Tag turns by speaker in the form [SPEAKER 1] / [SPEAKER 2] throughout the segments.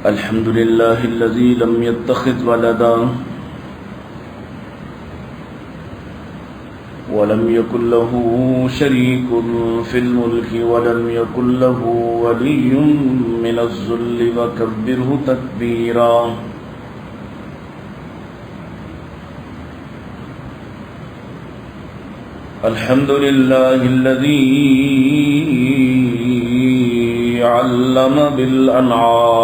[SPEAKER 1] الحمد لله الذي لم يتخذ ولدا ولم يكن له شريك في الملك ولم يكن له ولي من الذل وكبره تكبيرا. الحمد لله الذي علم بالأنعام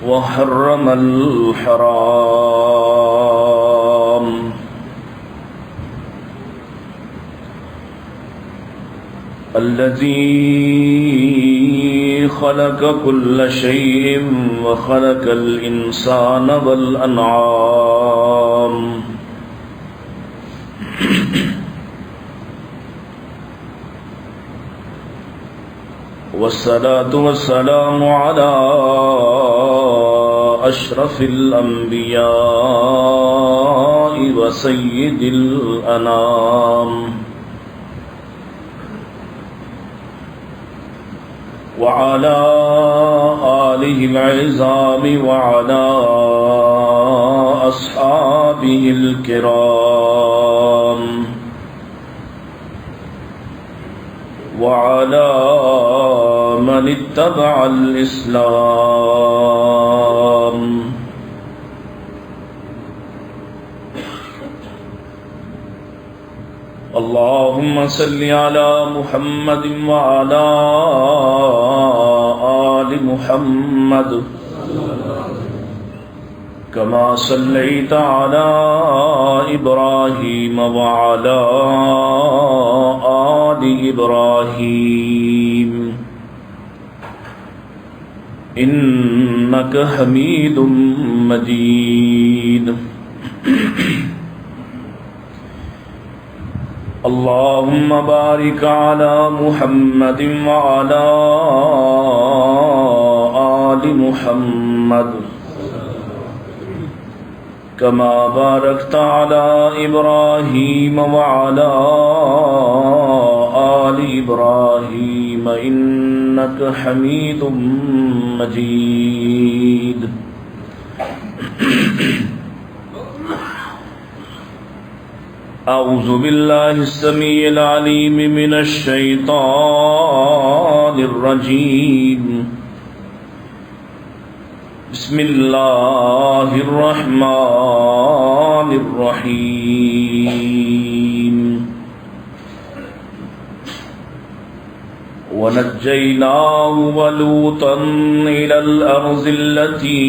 [SPEAKER 1] وحرم الحرام الذي خلق كل شيء وخلق الإنسان والأنعام والصلاة والسلام على أشرف الأنبياء وسيد الأنام وعلى آله العظام وعلى أصحابه الكرام وعلى من اتبع الإسلام. اللهم صل على محمد وعلى آل محمد كما صليت على إبراهيم وعلى آل إبراهيم إنك حميد مجيد. اللهم بارك على محمد وعلى آل محمد كما باركت على إبراهيم وعلى آل إبراهيم إنك حميد مجيد. أعوذ بالله السميع العليم من الشيطان الرجيم. بسم الله الرحمن الرحيم. ونجيناه ولوطا إلى الأرض التي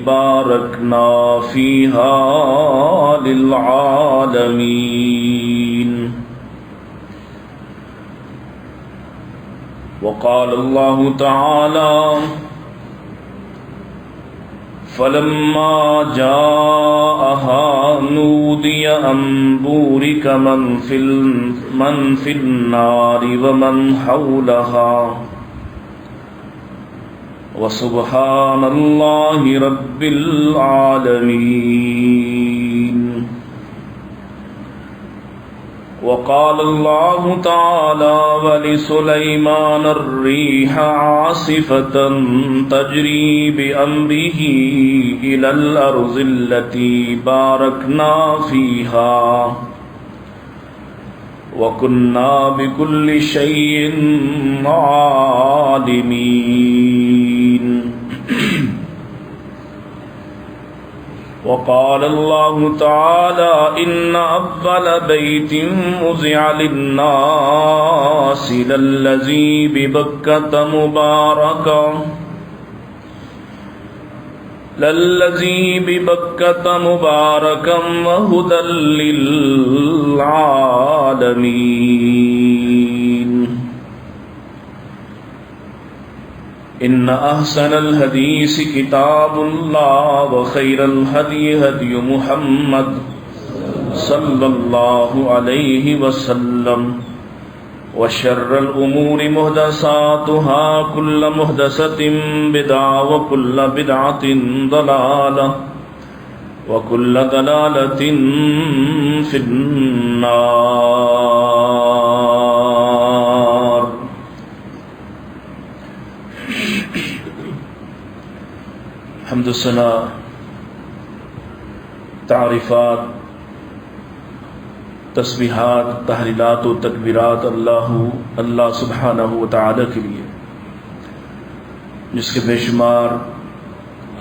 [SPEAKER 1] باركنا فيها للعالمين. وقال الله تعالى: فلما جاءها نودي أن بورك من في النار ومن حولها وسبحان الله رب العالمين. وقال الله تعالى: ولسليمان الريح عاصفة تجري بأمره إلى الأرض التي باركنا فيها وكنا بكل شيء عالمين. وقال الله تعالى: إن أول بيت وضع للناس للذي ببكة مباركا وهدى للعالمين. إن أحسن الحديث كتاب الله وخير الهدي هدي محمد صلى الله عليه وسلم وشر الأمور محدثاتها كل محدثة بدعة وكل بدعة ضلالة وكل ضلالة في النار. حمد الثناء، تعریفات، تسبیحات، تحلیلات و تکبیرات اللہ سبحانہ و تعالی کے لیے، جس کے بے شمار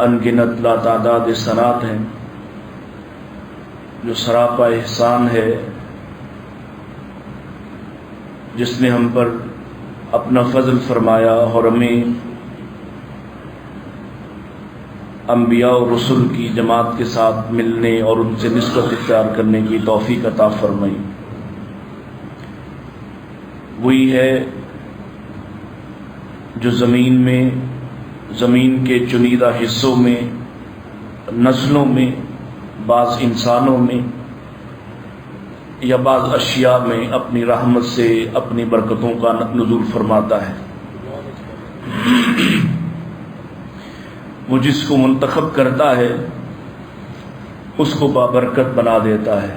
[SPEAKER 1] انگنت لاتعداد ثناءات ہیں، جو سراپا احسان ہے، جس نے ہم پر اپنا فضل فرمایا اور ہمیں انبیاء اور رسل کی جماعت کے ساتھ ملنے اور ان سے نسبت اختیار کرنے کی توفیق عطا فرمائی. وہی ہے جو زمین کے چنیدہ حصوں میں، نسلوں میں، بعض انسانوں میں یا بعض اشیاء میں اپنی رحمت سے اپنی برکتوں کا نزول فرماتا ہے. وہ جس کو منتخب کرتا ہے اس کو بابرکت بنا دیتا ہے.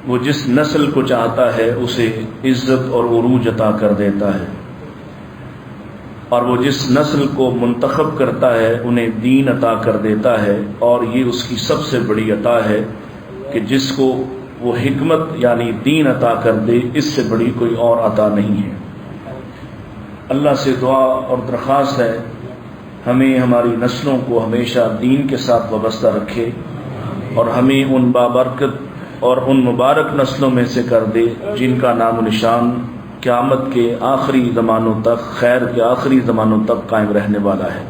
[SPEAKER 1] وہ جس نسل کو چاہتا ہے اسے عزت اور عروج عطا کر دیتا ہے، اور وہ جس نسل کو منتخب کرتا ہے انہیں دین عطا کر دیتا ہے. اور یہ اس کی سب سے بڑی عطا ہے کہ جس کو وہ حکمت یعنی دین عطا کر دے، اس سے بڑی کوئی اور عطا نہیں ہے. اللہ سے دعا اور درخواست ہے ہمیں ہماری نسلوں کو ہمیشہ دین کے ساتھ وابستہ رکھے اور ہمیں ان بابرکت اور ان مبارک نسلوں میں سے کر دے جن کا نام و نشان قیامت کے آخری زمانوں تک، خیر کے آخری زمانوں تک قائم رہنے والا ہے.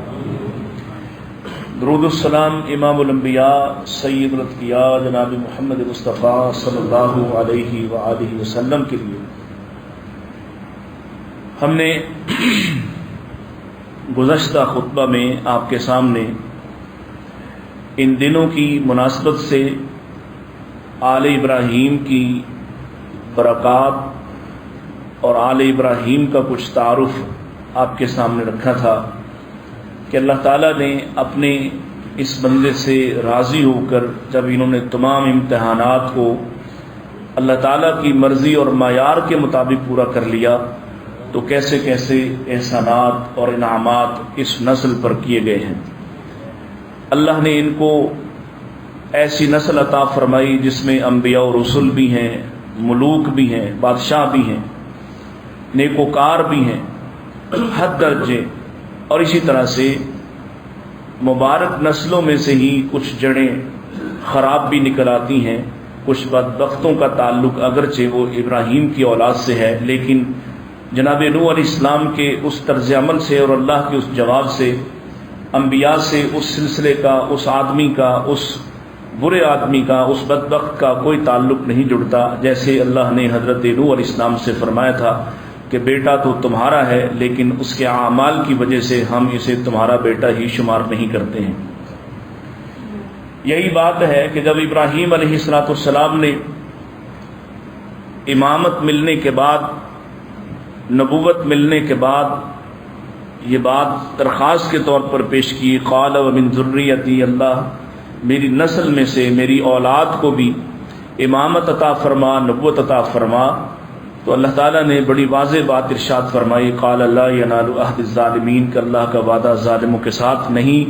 [SPEAKER 1] درود السلام امام الانبیاء سید الاتقیاء جناب محمد مصطفیٰ صلی اللہ علیہ وآلہ وسلم کے لیے. ہم نے گزشتہ خطبہ میں آپ کے سامنے ان دنوں کی مناسبت سے آل ابراہیم کی برکات اور آل ابراہیم کا کچھ تعارف آپ کے سامنے رکھا تھا کہ اللہ تعالیٰ نے اپنے اس بندے سے راضی ہو کر جب انہوں نے تمام امتحانات کو اللہ تعالیٰ کی مرضی اور معیار کے مطابق پورا کر لیا تو کیسے کیسے احسانات اور انعامات اس نسل پر کیے گئے ہیں. اللہ نے ان کو ایسی نسل عطا فرمائی جس میں انبیاء و رسل بھی ہیں، ملوک بھی ہیں، بادشاہ بھی ہیں، نیکوکار بھی ہیں، حد درجے. اور اسی طرح سے مبارک نسلوں میں سے ہی کچھ جڑیں خراب بھی نکل آتی ہیں. کچھ بدبختوں کا تعلق اگرچہ وہ ابراہیم کی اولاد سے ہے، لیکن جناب نوح علیہ السلام کے اس طرز عمل سے اور اللہ کے اس جواب سے انبیاء سے اس سلسلے کا، اس آدمی کا، اس برے آدمی کا، اس بدبخت کا کوئی تعلق نہیں جڑتا. جیسے اللہ نے حضرت نوح علیہ السلام سے فرمایا تھا کہ بیٹا تو تمہارا ہے لیکن اس کے اعمال کی وجہ سے ہم اسے تمہارا بیٹا ہی شمار نہیں کرتے ہیں. یہی بات ہے کہ جب ابراہیم علیہ السلام نے امامت ملنے کے بعد، نبوت ملنے کے بعد یہ بات درخواست کے طور پر پیش کی، قال ومن ذریتی، اللہ میری نسل میں سے میری اولاد کو بھی امامت عطا فرما، نبوت عطا فرما. تو اللہ تعالیٰ نے بڑی واضح بات ارشاد فرمائی، قال لا ینال عہد الظالمین، کہ اللہ کا وعدہ ظالموں کے ساتھ نہیں.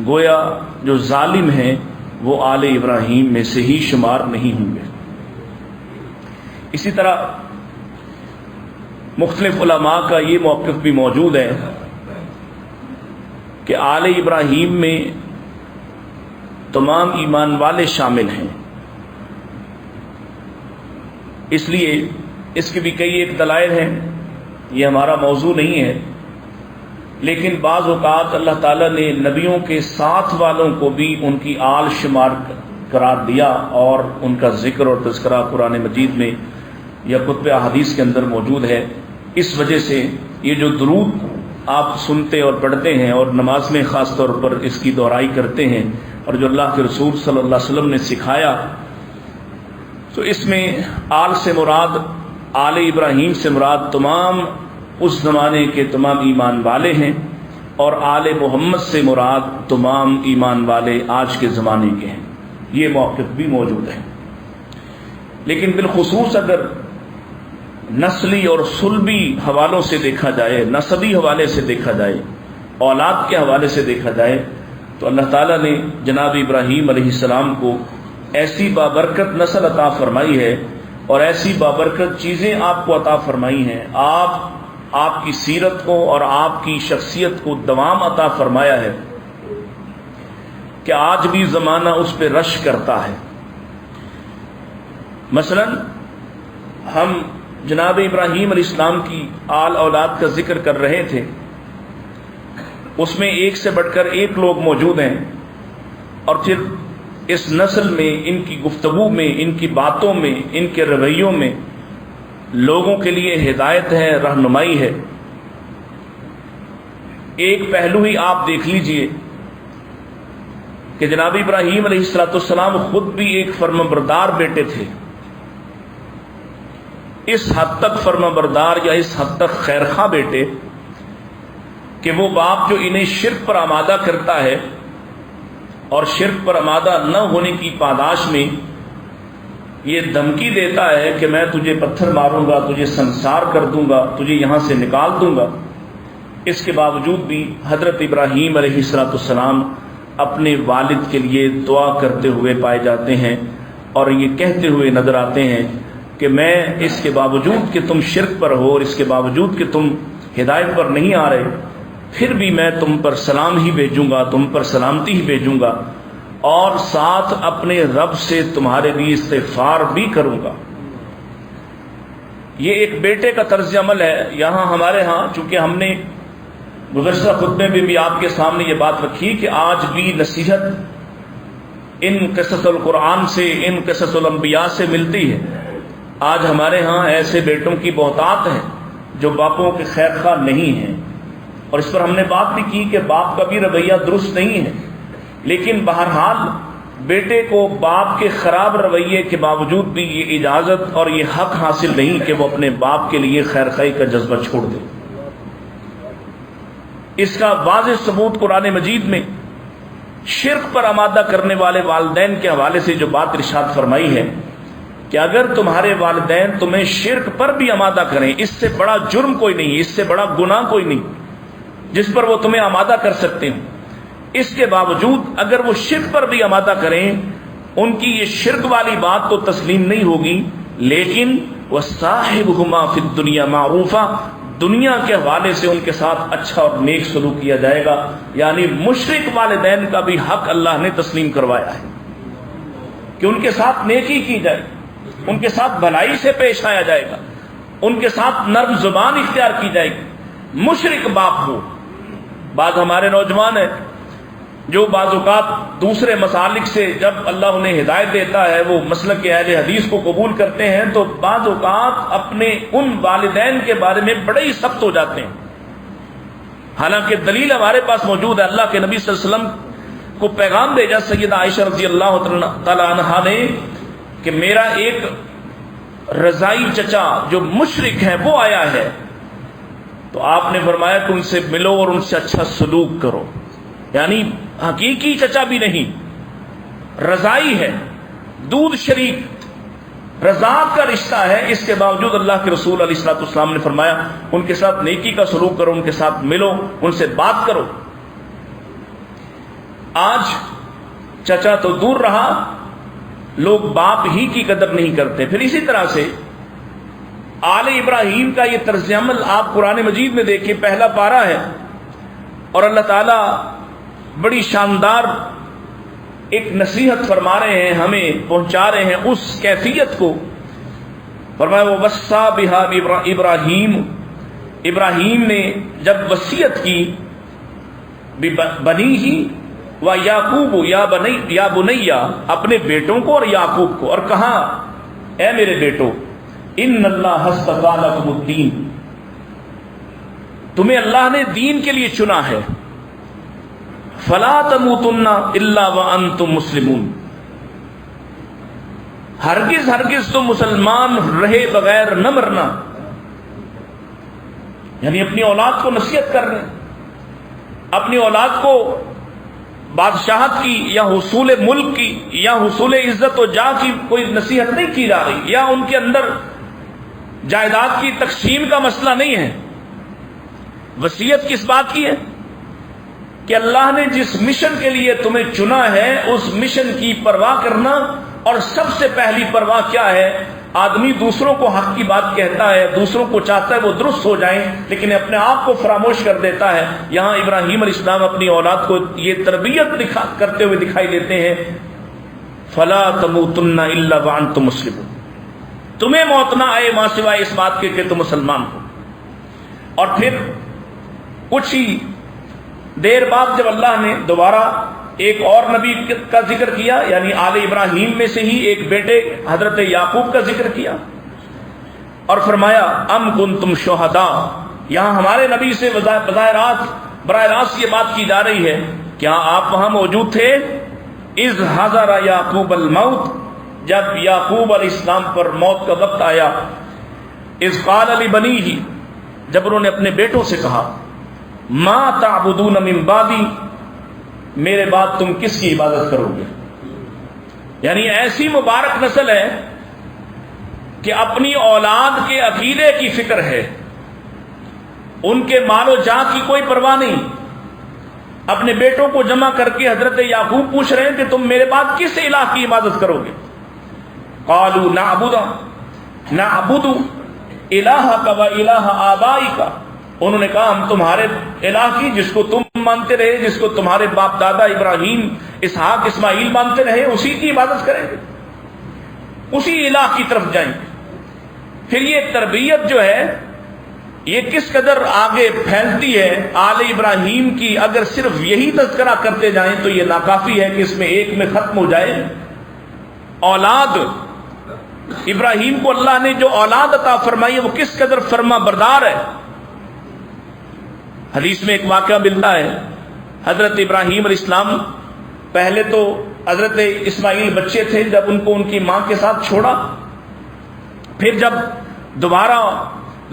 [SPEAKER 1] گویا جو ظالم ہیں وہ آل ابراہیم میں سے ہی شمار نہیں ہوں گے. اسی طرح مختلف علماء کا یہ موقف بھی موجود ہے کہ آل ابراہیم میں تمام ایمان والے شامل ہیں. اس لیے اس کے بھی کئی ایک دلائل ہیں، یہ ہمارا موضوع نہیں ہے، لیکن بعض اوقات اللہ تعالیٰ نے نبیوں کے ساتھ والوں کو بھی ان کی آل شمار قرار دیا اور ان کا ذکر اور تذکرہ قرآن مجید میں یا کتب احادیث کے اندر موجود ہے. اس وجہ سے یہ جو درود آپ سنتے اور پڑھتے ہیں اور نماز میں خاص طور پر اس کی دہرائی کرتے ہیں اور جو اللہ کے رسول صلی اللہ علیہ وسلم نے سکھایا، تو اس میں آل سے مراد، آل ابراہیم سے مراد تمام اس زمانے کے تمام ایمان والے ہیں. اور آل محمد سے مراد تمام ایمان والے آج کے زمانے کے ہیں، یہ موقف بھی موجود ہے۔ لیکن بالخصوص اگر نسلی اور سلبی حوالوں سے دیکھا جائے، نسبی حوالے سے دیکھا جائے، اولاد کے حوالے سے دیکھا جائے، تو اللہ تعالیٰ نے جناب ابراہیم علیہ السلام کو ایسی بابرکت نسل عطا فرمائی ہے اور ایسی بابرکت چیزیں آپ کو عطا فرمائی ہیں، آپ کی سیرت کو اور آپ کی شخصیت کو دوام عطا فرمایا ہے کہ آج بھی زمانہ اس پہ رش کرتا ہے۔ مثلا ہم جناب ابراہیم علیہ السلام کی آل اولاد کا ذکر کر رہے تھے، اس میں ایک سے بڑھ کر ایک لوگ موجود ہیں، اور پھر اس نسل میں، ان کی گفتگو میں، ان کی باتوں میں، ان کے رویوں میں لوگوں کے لیے ہدایت ہے، رہنمائی ہے۔ ایک پہلو ہی آپ دیکھ لیجئے کہ جناب ابراہیم علیہ السلام خود بھی ایک فرمانبردار بیٹے تھے، اس حد تک فرمانبردار یا اس حد تک خیرخواہ بیٹے کہ وہ باپ جو انہیں شرک پر آمادہ کرتا ہے اور شرک پر آمادہ نہ ہونے کی پاداش میں یہ دھمکی دیتا ہے کہ میں تجھے پتھر ماروں گا، تجھے سنسار کر دوں گا، تجھے یہاں سے نکال دوں گا، اس کے باوجود بھی حضرت ابراہیم علیہ السلام اپنے والد کے لیے دعا کرتے ہوئے پائے جاتے ہیں اور یہ کہتے ہوئے نظر آتے ہیں کہ میں اس کے باوجود کہ تم شرک پر ہو اور اس کے باوجود کہ تم ہدایت پر نہیں آ رہے، پھر بھی میں تم پر سلام ہی بھیجوں گا، تم پر سلامتی ہی بھیجوں گا، اور ساتھ اپنے رب سے تمہارے لیے استغفار بھی کروں گا۔ یہ ایک بیٹے کا طرز عمل ہے۔ یہاں ہمارے ہاں چونکہ ہم نے گزشتہ خطبے میں بھی آپ کے سامنے یہ بات رکھی کہ آج بھی نصیحت ان قصص القرآن سے، ان قصص الانبیاء سے ملتی ہے۔ آج ہمارے ہاں ایسے بیٹوں کی بہتات ہیں جو باپوں کے خیر خواہ نہیں ہیں، اور اس پر ہم نے بات بھی کی کہ باپ کا بھی رویہ درست نہیں ہے، لیکن بہرحال بیٹے کو باپ کے خراب رویے کے باوجود بھی یہ اجازت اور یہ حق حاصل نہیں کہ وہ اپنے باپ کے لیے خیر خواہی کا جذبہ چھوڑ دے۔ اس کا واضح ثبوت قرآن مجید میں شرک پر آمادہ کرنے والے والدین کے حوالے سے جو بات ارشاد فرمائی ہے کہ اگر تمہارے والدین تمہیں شرک پر بھی آمادہ کریں، اس سے بڑا جرم کوئی نہیں، اس سے بڑا گناہ کوئی نہیں جس پر وہ تمہیں آمادہ کر سکتے ہیں، اس کے باوجود اگر وہ شرک پر بھی آمادہ کریں، ان کی یہ شرک والی بات تو تسلیم نہیں ہوگی، لیکن وَصَاحِبْهُمَا فِي الدُّنْيَا مَعْرُوفًا، دنیا کے حوالے سے ان کے ساتھ اچھا اور نیک سلوک کیا جائے گا۔ یعنی مشرک والدین کا بھی حق اللہ نے تسلیم کروایا ہے کہ ان کے ساتھ نیکی کی جائے، ان کے ساتھ بھلائی سے پیش آیا جائے گا، ان کے ساتھ نرم زبان اختیار کی جائے گی، مشرک باپ ہو۔ بعض ہمارے نوجوان ہیں جو بعض اوقات دوسرے مسالک سے جب اللہ انہیں ہدایت دیتا ہے وہ مسلک کے اہل حدیث کو قبول کرتے ہیں تو بعض اوقات اپنے ان والدین کے بارے میں بڑے ہی سخت ہو جاتے ہیں، حالانکہ دلیل ہمارے پاس موجود ہے۔ اللہ کے نبی صلی اللہ علیہ وسلم کو پیغام بھیجا سیدہ عائشہ رضی اللہ تعالی عنہا نے کہ میرا ایک رضائی چچا جو مشرک ہے وہ آیا ہے، تو آپ نے فرمایا کہ ان سے ملو اور ان سے اچھا سلوک کرو۔ یعنی حقیقی چچا بھی نہیں، رضائی ہے، دودھ شریک رضا کا رشتہ ہے، اس کے باوجود اللہ کے رسول علیہ الصلوۃ والسلام نے فرمایا ان کے ساتھ نیکی کا سلوک کرو، ان کے ساتھ ملو، ان سے بات کرو۔ آج چچا تو دور رہا، لوگ باپ ہی کی قدر نہیں کرتے۔ پھر اسی طرح سے آل ابراہیم کا یہ طرز عمل آپ قرآن مجید میں دیکھیں، پہلا پارہ ہے اور اللہ تعالیٰ بڑی شاندار ایک نصیحت فرما رہے ہیں، ہمیں پہنچا رہے ہیں اس کیفیت کو۔ فرمایا وَوَصَّىٰ بِهَا ابراہیم، ابراہیم نے جب وصیت کی بَنِيهِ وَيَعْقُوبُ یا بنیا، اپنے بیٹوں کو اور یعقوب کو، اور کہا اے میرے بیٹو ان اللہ اصطفیٰ لکم الدین، تمہیں اللہ نے دین کے لیے چنا ہے، فلا تموتن الا وانتم مسلمون، ہرگز ہرگز تم مسلمان رہے بغیر نہ مرنا۔ یعنی اپنی اولاد کو نصیحت کر رہے ہیں اپنی اولاد کو بادشاہت کی یا حصول ملک کی یا حصول عزت و جاہ کی کوئی نصیحت نہیں کی جا رہی، یا ان کے اندر جائیداد کی تقسیم کا مسئلہ نہیں ہے۔ وصیت کس بات کی ہے کہ اللہ نے جس مشن کے لیے تمہیں چنا ہے اس مشن کی پرواہ کرنا، اور سب سے پہلی پرواہ کیا ہے؟ آدمی دوسروں کو حق کی بات کہتا ہے، دوسروں کو چاہتا ہے وہ درست ہو جائیں، لیکن اپنے آپ کو فراموش کر دیتا ہے۔ یہاں ابراہیم علیہ السلام اپنی اولاد کو یہ تربیت کرتے ہوئے دکھائی دیتے ہیں، فلا تموتن الا وانتم مسلمون، تمہیں موت نہ آئے ماں سوائے اس بات کے کہ تم مسلمان ہو۔ اور پھر کچھ ہی دیر بعد جب اللہ نے دوبارہ ایک اور نبی کا ذکر کیا، یعنی آل ابراہیم میں سے ہی ایک بیٹے حضرت یعقوب کا ذکر کیا، اور فرمایا ام کنتم شہداء، یہاں ہمارے نبی سے براہ راست یہ بات کی جا رہی ہے، کیا آپ وہاں موجود تھے؟ اذ حضر یعقوب الموت، جب یعقوب علیہ السلام پر موت کا وقت آیا، اذ قال لبنیہ، جب انہوں نے اپنے بیٹوں سے کہا ما تعبدون من بعدی، میرے بعد تم کس کی عبادت کرو گے؟ یعنی ایسی مبارک نسل ہے کہ اپنی اولاد کے عقیدے کی فکر ہے، ان کے مال و جاہ کی کوئی پرواہ نہیں۔ اپنے بیٹوں کو جمع کر کے حضرت یعقوب پوچھ رہے ہیں کہ تم میرے بعد کس الہ کی عبادت کرو گے؟ قالوا نعبد الہک و الہ آبائک، انہوں نے کہا ہم تمہارے الہ کی، جس کو تم مانتے رہے، جس کو تمہارے باپ دادا ابراہیم اسحاق اسماعیل مانتے رہے، اسی کی عبادت کریں گے، اسی الہ کی طرف جائیں گے۔ پھر یہ تربیت جو ہے یہ کس قدر آگے پھیلتی ہے آل ابراہیم کی، اگر صرف یہی تذکرہ کرتے جائیں تو یہ ناکافی ہے کہ اس میں ایک میں ختم ہو جائے۔ اولاد ابراہیم کو اللہ نے جو اولاد عطا فرمائی ہے وہ کس قدر فرما بردار ہے۔ حدیث میں ایک واقعہ ملتا ہے، حضرت ابراہیم علیہ السلام پہلے تو حضرت اسماعیل بچے تھے جب ان کو ان کی ماں کے ساتھ چھوڑا، پھر جب دوبارہ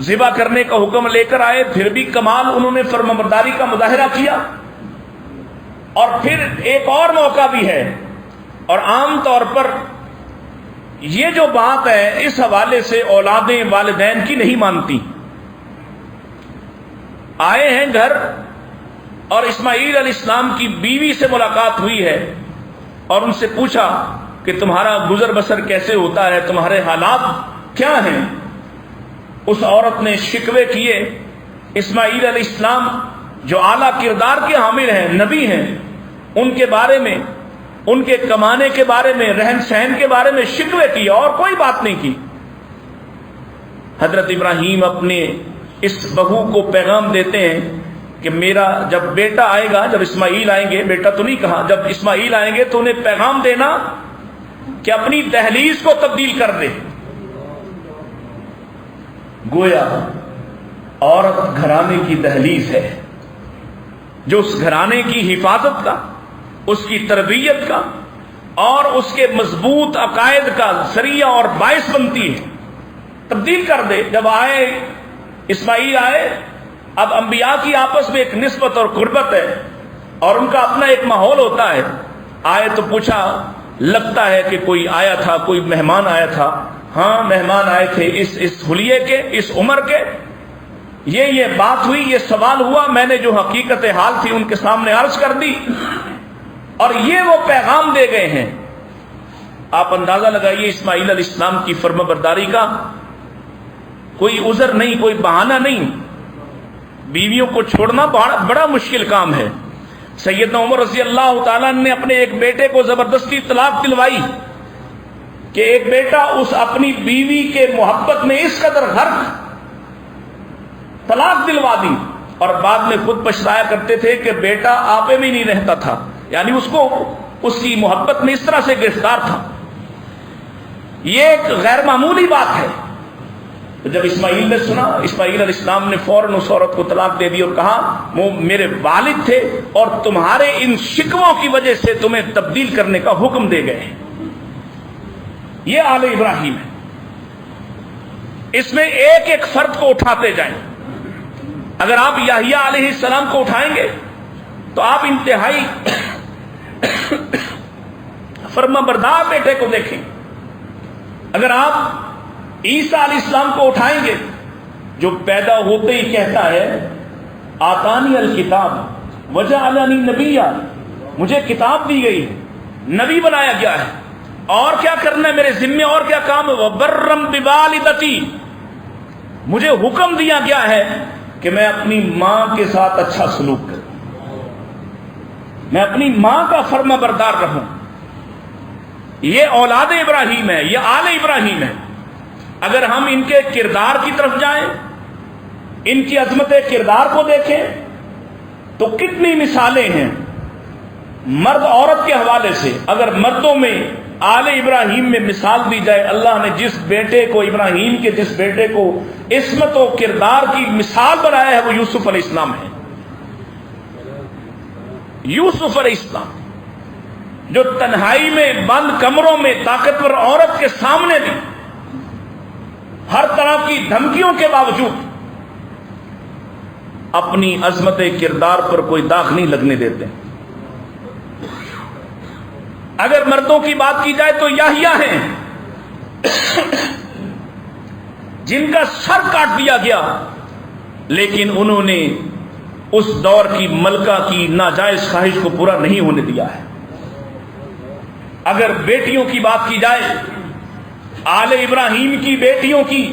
[SPEAKER 1] ذبح کرنے کا حکم لے کر آئے پھر بھی کمال انہوں نے فرمانبرداری کا مظاہرہ کیا، اور پھر ایک اور موقع بھی ہے۔ اور عام طور پر یہ جو بات ہے اس حوالے سے اولادیں والدین کی نہیں مانتی۔ آئے ہیں گھر اور اسماعیل علیہ السلام کی بیوی سے ملاقات ہوئی ہے، اور ان سے پوچھا کہ تمہارا گزر بسر کیسے ہوتا ہے، تمہارے حالات کیا ہیں؟ اس عورت نے شکوے کیے اسماعیل علیہ السلام جو اعلیٰ کردار کے حامل ہیں، نبی ہیں، ان کے بارے میں، ان کے کمانے کے بارے میں، رہن سہن کے بارے میں شکوے کیے اور کوئی بات نہیں کی۔ حضرت ابراہیم اپنے اس بہو کو پیغام دیتے ہیں کہ میرا جب بیٹا آئے گا، جب اسماعیل آئیں گے، بیٹا تو نہیں کہا، جب اسماعیل آئیں گے تو انہیں پیغام دینا کہ اپنی دہلیز کو تبدیل کر دے۔ گویا عورت گھرانے کی دہلیز ہے، جو اس گھرانے کی حفاظت کا، اس کی تربیت کا اور اس کے مضبوط عقائد کا ذریعہ اور باعث بنتی ہے۔ تبدیل کر دے۔ جب آئے اسماعیل آئے، اب انبیاء کی آپس میں ایک نسبت اور قربت ہے اور ان کا اپنا ایک ماحول ہوتا ہے۔ آئے تو پوچھا، لگتا ہے کہ کوئی آیا تھا، کوئی مہمان آیا تھا۔ ہاں مہمان آئے تھے، اس حلیے کے، اس عمر کے، یہ بات ہوئی، یہ سوال ہوا، میں نے جو حقیقت حال تھی ان کے سامنے عرض کر دی، اور یہ وہ پیغام دے گئے ہیں۔ آپ اندازہ لگائیے اسماعیل علیہ السلام کی فرما برداری کا کوئی عذر نہیں، کوئی بہانہ نہیں۔ بیویوں کو چھوڑنا بڑا مشکل کام ہے۔ سیدنا عمر رضی اللہ تعالیٰ نے اپنے ایک بیٹے کو زبردستی طلاق دلوائی کہ ایک بیٹا اس اپنی بیوی کے محبت میں اس قدر غرق، طلاق دلوا دی، اور بعد میں خود پچھتایا کرتے تھے کہ بیٹا آپے میں نہیں رہتا تھا، یعنی اس کو اس کی محبت میں اس طرح سے گرفتار تھا۔ یہ ایک غیر معمولی بات ہے۔ تو جب اسماعیل نے سنا، اسماعیل علیہ السلام نے فوراً اس عورت کو طلاق دے دی اور کہا وہ میرے والد تھے اور تمہارے ان شکووں کی وجہ سے تمہیں تبدیل کرنے کا حکم دے گئے۔ یہ آل ابراہیم ہے۔ اس میں ایک ایک فرد کو اٹھاتے جائیں۔ اگر آپ یحییٰ علیہ السلام کو اٹھائیں گے تو آپ انتہائی فرما بردار بیٹے کو دیکھیں. اگر آپ عیسیٰ علیہ السلام کو اٹھائیں گے جو پیدا ہوتے ہی کہتا ہے آتانی الکتاب وجعلنی نبیا، مجھے کتاب دی گئی ہے، نبی بنایا گیا ہے، اور کیا کرنا ہے میرے ذمے، اور کیا کام ہے، وبرم بوالدتی، مجھے حکم دیا گیا ہے کہ میں اپنی ماں کے ساتھ اچھا سلوک کروں، میں اپنی ماں کا فرما بردار رہوں. یہ اولاد ابراہیم ہے، یہ آل ابراہیم ہے. اگر ہم ان کے کردار کی طرف جائیں، ان کی عظمت کردار کو دیکھیں تو کتنی مثالیں ہیں مرد عورت کے حوالے سے. اگر مردوں میں آل ابراہیم میں مثال دی جائے، اللہ نے جس بیٹے کو، ابراہیم کے جس بیٹے کو عصمت و کردار کی مثال بنایا ہے وہ یوسف علیہ السلام ہے. یوسف علیہ السلام جو تنہائی میں بند کمروں میں طاقتور عورت کے سامنے بھی ہر طرح کی دھمکیوں کے باوجود اپنی عظمت کردار پر کوئی داغ نہیں لگنے دیتے. اگر مردوں کی بات کی جائے تو یحییٰ ہیں جن کا سر کاٹ دیا گیا، لیکن انہوں نے اس دور کی ملکہ کی ناجائز خواہش کو پورا نہیں ہونے دیا ہے. اگر بیٹیوں کی بات کی جائے، آل ابراہیم کی بیٹیوں کی،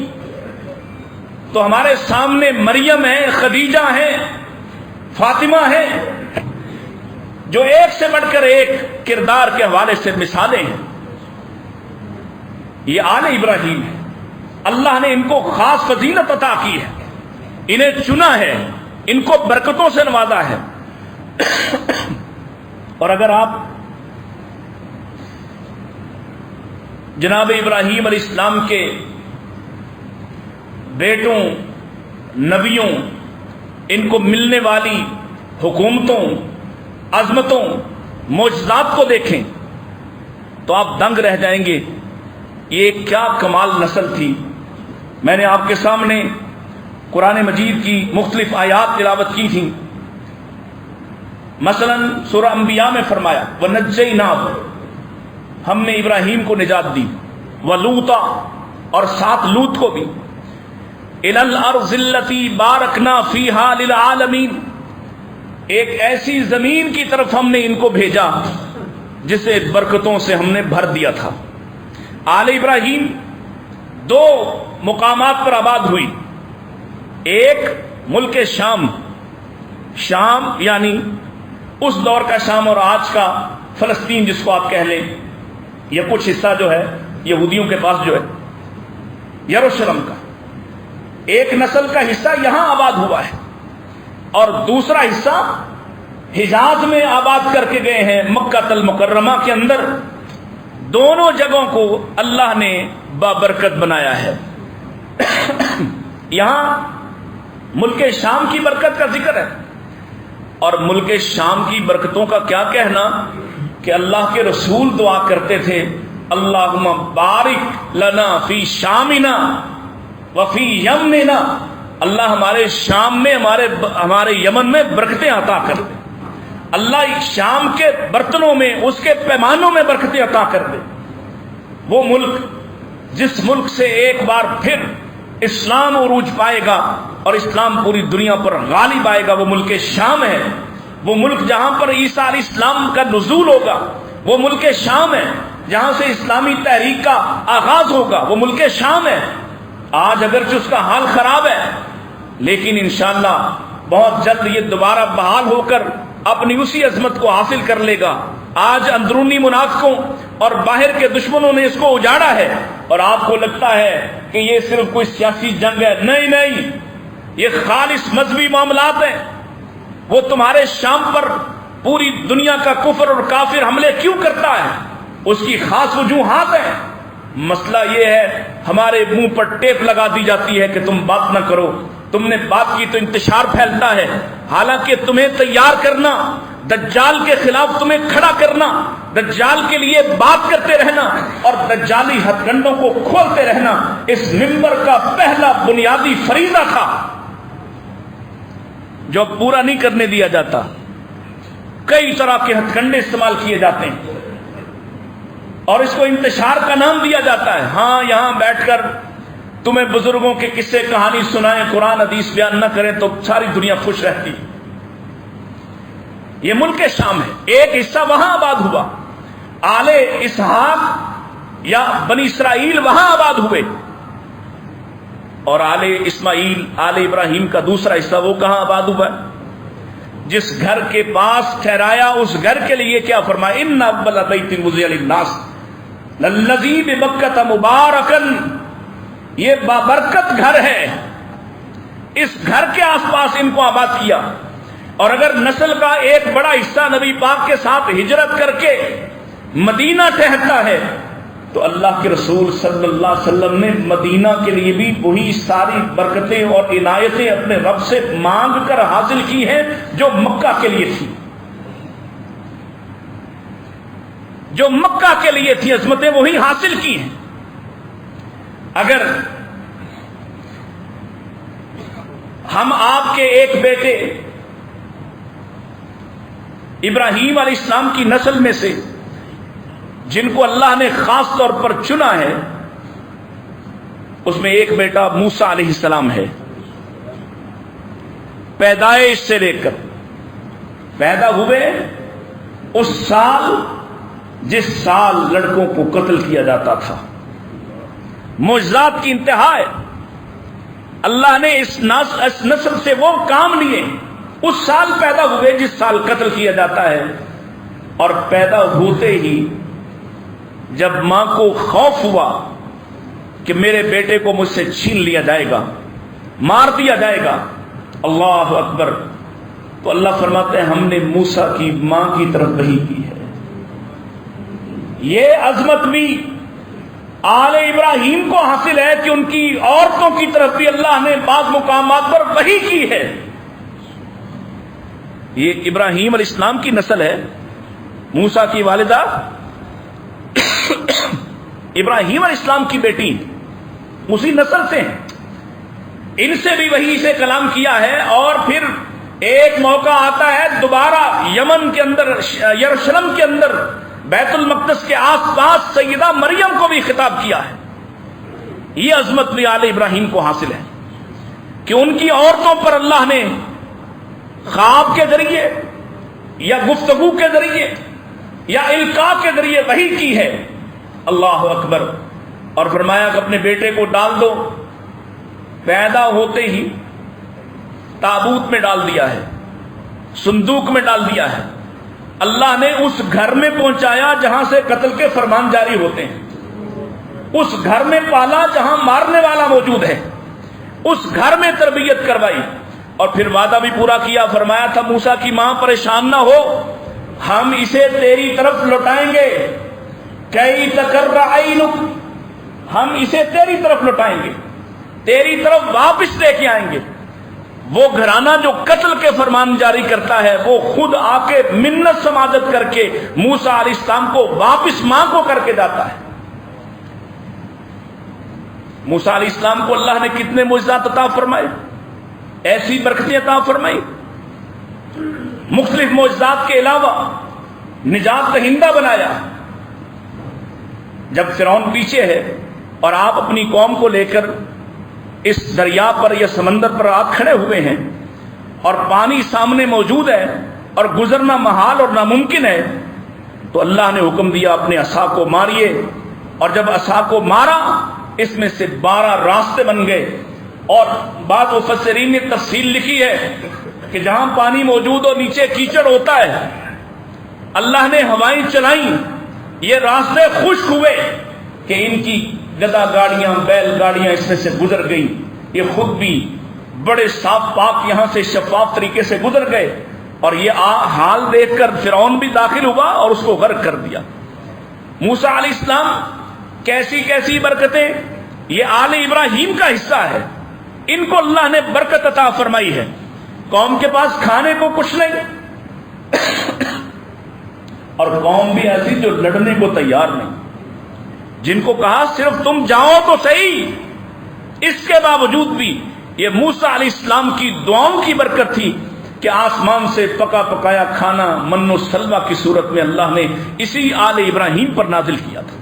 [SPEAKER 1] تو ہمارے سامنے مریم ہے، خدیجہ ہے، فاطمہ ہے، جو ایک سے بڑھ کر ایک کردار کے حوالے سے مثالیں ہیں. یہ آل ابراہیم ہے. اللہ نے ان کو خاص فضیلت عطا کی ہے، انہیں چنا ہے، ان کو برکتوں سے نوازا ہے. اور اگر آپ جناب ابراہیم علیہ السلام کے بیٹوں، نبیوں، ان کو ملنے والی حکومتوں، عظمتوں، معجزات کو دیکھیں تو آپ دنگ رہ جائیں گے. یہ کیا کمال نسل تھی. میں نے آپ کے سامنے قرآن مجید کی مختلف آیات تلاوت کی تھیں. مثلا سورہ انبیاء میں فرمایا وَنَجَّيْنَاهُ، ہم نے ابراہیم کو نجات دی، وَلُوطًا، اور ساتھ لوط کو بھی، إِلَى الْأَرْضِ الَّتِي بَارَكْنَا فِيهَا لِلْعَالَمِينَ، ایک ایسی زمین کی طرف ہم نے ان کو بھیجا جسے برکتوں سے ہم نے بھر دیا تھا. آل ابراہیم دو مقامات پر آباد ہوئی. ایک ملک شام، شام یعنی اس دور کا شام اور آج کا فلسطین جس کو آپ کہہ لیں، یہ کچھ حصہ جو ہے یہودیوں کے پاس جو ہے یروشلم کا، ایک نسل کا حصہ یہاں آباد ہوا ہے اور دوسرا حصہ حجاز میں آباد کر کے گئے ہیں مکہ المکرمہ کے اندر. دونوں جگہوں کو اللہ نے بابرکت بنایا ہے. یہاں ملک شام کی برکت کا ذکر ہے، اور ملک شام کی برکتوں کا کیا کہنا کہ اللہ کے رسول دعا کرتے تھے اللہم بارک لنا فی شامنا وفی یمننا، اللہ ہمارے شام میں، ہمارے یمن میں برکتیں عطا کر دے. اللہ شام کے برتنوں میں، اس کے پیمانوں میں برکتیں عطا کر دے. وہ ملک جس ملک سے ایک بار پھر اسلام عروج پائے گا اور اسلام پوری دنیا پر غالب آئے گا، وہ ملک شام ہے. وہ ملک جہاں پر عیسیٰ علیہ السلام کا نزول ہوگا، وہ ملک شام ہے. جہاں سے اسلامی تحریک کا آغاز ہوگا، وہ ملک شام ہے. آج اگرچہ اس کا حال خراب ہے، لیکن انشاءاللہ بہت جلد یہ دوبارہ بحال ہو کر اپنی اسی عظمت کو حاصل کر لے گا. آج اندرونی منافقوں اور باہر کے دشمنوں نے اس کو اجاڑا ہے، اور آپ کو لگتا ہے کہ یہ صرف کوئی سیاسی جنگ ہے. نہیں، یہ خالص مذہبی معاملات ہیں. وہ تمہارے شام پر پوری دنیا کا کفر اور کافر حملے کیوں کرتا ہے، اس کی خاص وجوہات ہیں. مسئلہ یہ ہے ہمارے منہ پر ٹیپ لگا دی جاتی ہے کہ تم بات نہ کرو، تم نے بات کی تو انتشار پھیلتا ہے. حالانکہ تمہیں تیار کرنا، دجال کے خلاف تمہیں کھڑا کرنا، دجال کے لیے بات کرتے رہنا اور دجالی ہتھ کنڈوں کو کھولتے رہنا اس منبر کا پہلا بنیادی فریضہ تھا جو پورا نہیں کرنے دیا جاتا. کئی طرح کے ہتھ کنڈے استعمال کیے جاتے ہیں اور اس کو انتشار کا نام دیا جاتا ہے. ہاں یہاں بیٹھ کر تمہیں بزرگوں کے قصے کہانی سنائیں, قرآن حدیث بیان نہ کریں تو ساری دنیا خوش رہتی. یہ ملک شام ہے, ایک حصہ وہاں آباد ہوا, آل اسحاق یا بنی اسرائیل وہاں آباد ہوئے, اور آل اسماعیل آل ابراہیم کا دوسرا حصہ وہ کہاں آباد ہوا ہے؟ جس گھر کے پاس ٹھہرایا اس گھر کے لیے کیا فرمایا؟ ان اول بیت وضع للناس للذی ببکۃ مبارکا, یہ بابرکت گھر ہے, اس گھر کے آس پاس ان کو آباد کیا. اور اگر نسل کا ایک بڑا حصہ نبی پاک کے ساتھ ہجرت کر کے مدینہ ٹھہرتا ہے تو اللہ کے رسول صلی اللہ علیہ وسلم نے مدینہ کے لیے بھی وہی ساری برکتیں اور عنایتیں اپنے رب سے مانگ کر حاصل کی ہیں جو مکہ کے لیے تھی, جو مکہ کے لیے تھی عظمتیں وہی حاصل کی ہیں. اگر ہم آپ کے ایک بیٹے ابراہیم علیہ السلام کی نسل میں سے جن کو اللہ نے خاص طور پر چنا ہے, اس میں ایک بیٹا موسیٰ علیہ السلام ہے. پیدائش سے لے کر پیدا ہوئے اس سال جس سال لڑکوں کو قتل کیا جاتا تھا, معجزات کی انتہا ہے. اللہ نے اس نسل سے وہ کام لیے, اس سال پیدا ہوئے جس سال قتل کیا جاتا ہے, اور پیدا ہوتے ہی جب ماں کو خوف ہوا کہ میرے بیٹے کو مجھ سے چھین لیا جائے گا, مار دیا جائے گا, اللہ اکبر, تو اللہ فرماتے ہیں ہم نے موسیٰ کی ماں کی طرف وحی کی ہے. یہ عظمت بھی آل ابراہیم کو حاصل ہے کہ ان کی عورتوں کی طرف بھی اللہ نے بعض مقامات پر وحی کی ہے. یہ ابراہیم علیہ السلام کی نسل ہے. موسیٰ کی والدہ ابراہیم علیہ السلام کی بیٹی اسی نسل سے ہیں, ان سے بھی وحی سے کلام کیا ہے. اور پھر ایک موقع آتا ہے دوبارہ یمن کے اندر, یروشلم کے اندر بیت المقدس کے آس پاس سیدہ مریم کو بھی خطاب کیا ہے. یہ عظمت بھی آل ابراہیم کو حاصل ہے کہ ان کی عورتوں پر اللہ نے خواب کے ذریعے یا گفتگو کے ذریعے یا القاء کے ذریعے وحی کی ہے. اللہ اکبر. اور فرمایا کہ اپنے بیٹے کو ڈال دو. پیدا ہوتے ہی تابوت میں ڈال دیا ہے, صندوق میں ڈال دیا ہے. اللہ نے اس گھر میں پہنچایا جہاں سے قتل کے فرمان جاری ہوتے ہیں, اس گھر میں پالا جہاں مارنے والا موجود ہے, اس گھر میں تربیت کروائی. اور پھر وعدہ بھی پورا کیا. فرمایا تھا موسیٰ کی ماں پریشان نہ ہو, ہم اسے تیری طرف لوٹائیں گے. کئی تقر عینک, ہم اسے تیری طرف لوٹائیں گے, تیری طرف واپس لے کے آئیں گے. وہ گھرانہ جو قتل کے فرمان جاری کرتا ہے وہ خود آ کے منت سماجت کر کے موسیٰ علیہ السلام کو واپس ماں کو کر کے جاتا ہے. موسیٰ علیہ السلام کو اللہ نے کتنے معجزات عطا فرمائے, ایسی برکتیں عطا فرمائی. مختلف معجزات کے علاوہ نجات دہندہ بنایا. جب فرعون پیچھے ہے اور آپ اپنی قوم کو لے کر اس دریا پر یا سمندر پر آپ کھڑے ہوئے ہیں اور پانی سامنے موجود ہے اور گزرنا محال اور ناممکن ہے, تو اللہ نے حکم دیا اپنے عصا کو ماریے. اور جب عصا کو مارا اس میں سے 12 راستے بن گئے. اور بعض مفسرین نے تفصیل لکھی ہے کہ جہاں پانی موجود ہو نیچے کیچڑ ہوتا ہے, اللہ نے ہوائیں چلائیں, یہ راستے خشک ہوئے کہ ان کی گدا گاڑیاں بیل گاڑیاں اس میں سے گزر گئیں. یہ خود بھی بڑے صاف پاک یہاں سے شفاف طریقے سے گزر گئے. اور یہ حال دیکھ کر فرعون بھی داخل ہوا اور اس کو غرق کر دیا. موسیٰ علیہ السلام کیسی کیسی برکتیں, یہ آل ابراہیم کا حصہ ہے. ان کو اللہ نے برکت عطا فرمائی ہے. قوم کے پاس کھانے کو کچھ نہیں اور قوم بھی ایسی جو لڑنے کو تیار نہیں, جن کو کہا صرف تم جاؤ تو صحیح. اس کے باوجود بھی یہ موسیٰ علیہ السلام کی دعاؤں کی برکت تھی کہ آسمان سے پکا پکایا کھانا من و سلوہ کی صورت میں اللہ نے اسی آل ابراہیم پر نازل کیا تھا۔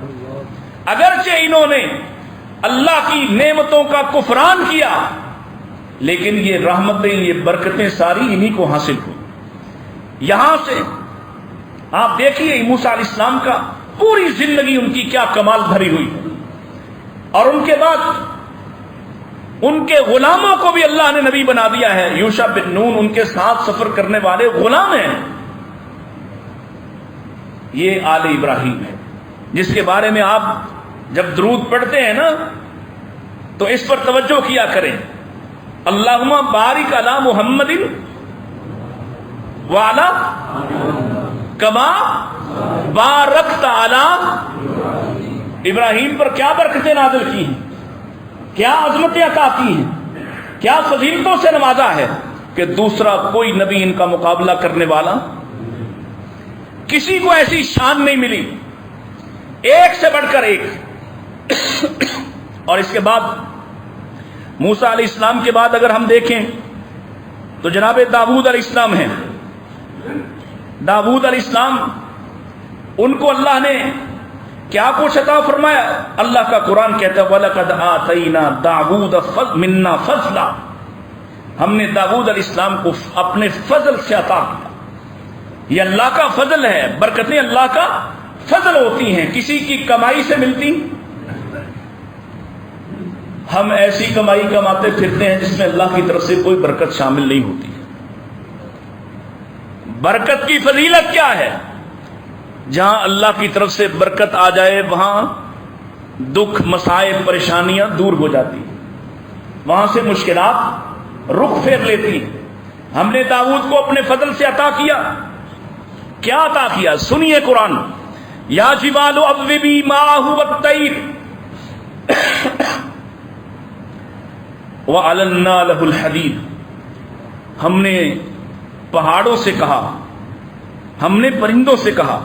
[SPEAKER 1] اگرچہ انہوں نے اللہ کی نعمتوں کا کفران کیا، لیکن یہ رحمتیں، یہ برکتیں ساری انہی کو حاصل ہوئی۔ یہاں سے آپ دیکھیے موسیٰ علیہ السلام کا پوری زندگی ان کی کیا کمال بھری ہوئی ہے، اور ان کے بعد ان کے غلاموں کو بھی اللہ نے نبی بنا دیا ہے۔ یوشع بن نون ان کے ساتھ سفر کرنے والے غلام ہیں۔ یہ آل ابراہیم ہے جس کے بارے میں آپ جب درود پڑھتے ہیں نا تو اس پر توجہ کیا کریں، اللہم بارک علی محمد وعلی کما بارکت علی ابراہیم پر کیا برکتیں نازل کی ہیں، کیا عظمتیں عطا کی ہیں، کیا فضیلتوں سے نوازا ہے کہ دوسرا کوئی نبی ان کا مقابلہ کرنے والا، کسی کو ایسی شان نہیں ملی، ایک سے بڑھ کر ایک۔ اور اس کے بعد موسیٰ علیہ السلام کے بعد اگر ہم دیکھیں تو جناب داؤد علیہ السلام ہیں۔ داؤد علیہ السلام ان کو اللہ نے کیا کچھ عطا فرمایا؟ اللہ کا قرآن کہتا ہے وَلَقَدْ آتَيْنَا دَاوُودَ مِنَّا فَضْلًا، ہم نے داؤد علیہ السلام کو اپنے فضل سے عطا کیا۔ یہ اللہ کا فضل ہے، برکتیں اللہ کا فضل ہوتی ہیں، کسی کی کمائی سے ملتی۔ ہم ایسی کمائی کماتے پھرتے ہیں جس میں اللہ کی طرف سے کوئی برکت شامل نہیں ہوتی۔ برکت کی فضیلت کیا ہے؟ جہاں اللہ کی طرف سے برکت آ جائے وہاں دکھ، مسائب، پریشانیاں دور ہو جاتی، وہاں سے مشکلات رخ پھیر لیتی۔ ہم نے داؤد کو اپنے فضل سے عطا کیا۔ کیا عطا کیا؟ سنیے قرآن، یا جبال اوبی ماءہ والطیر وَعَلَنَّا لَهُ الْحَدِيدَ، ہم نے پہاڑوں سے کہا، ہم نے پرندوں سے کہا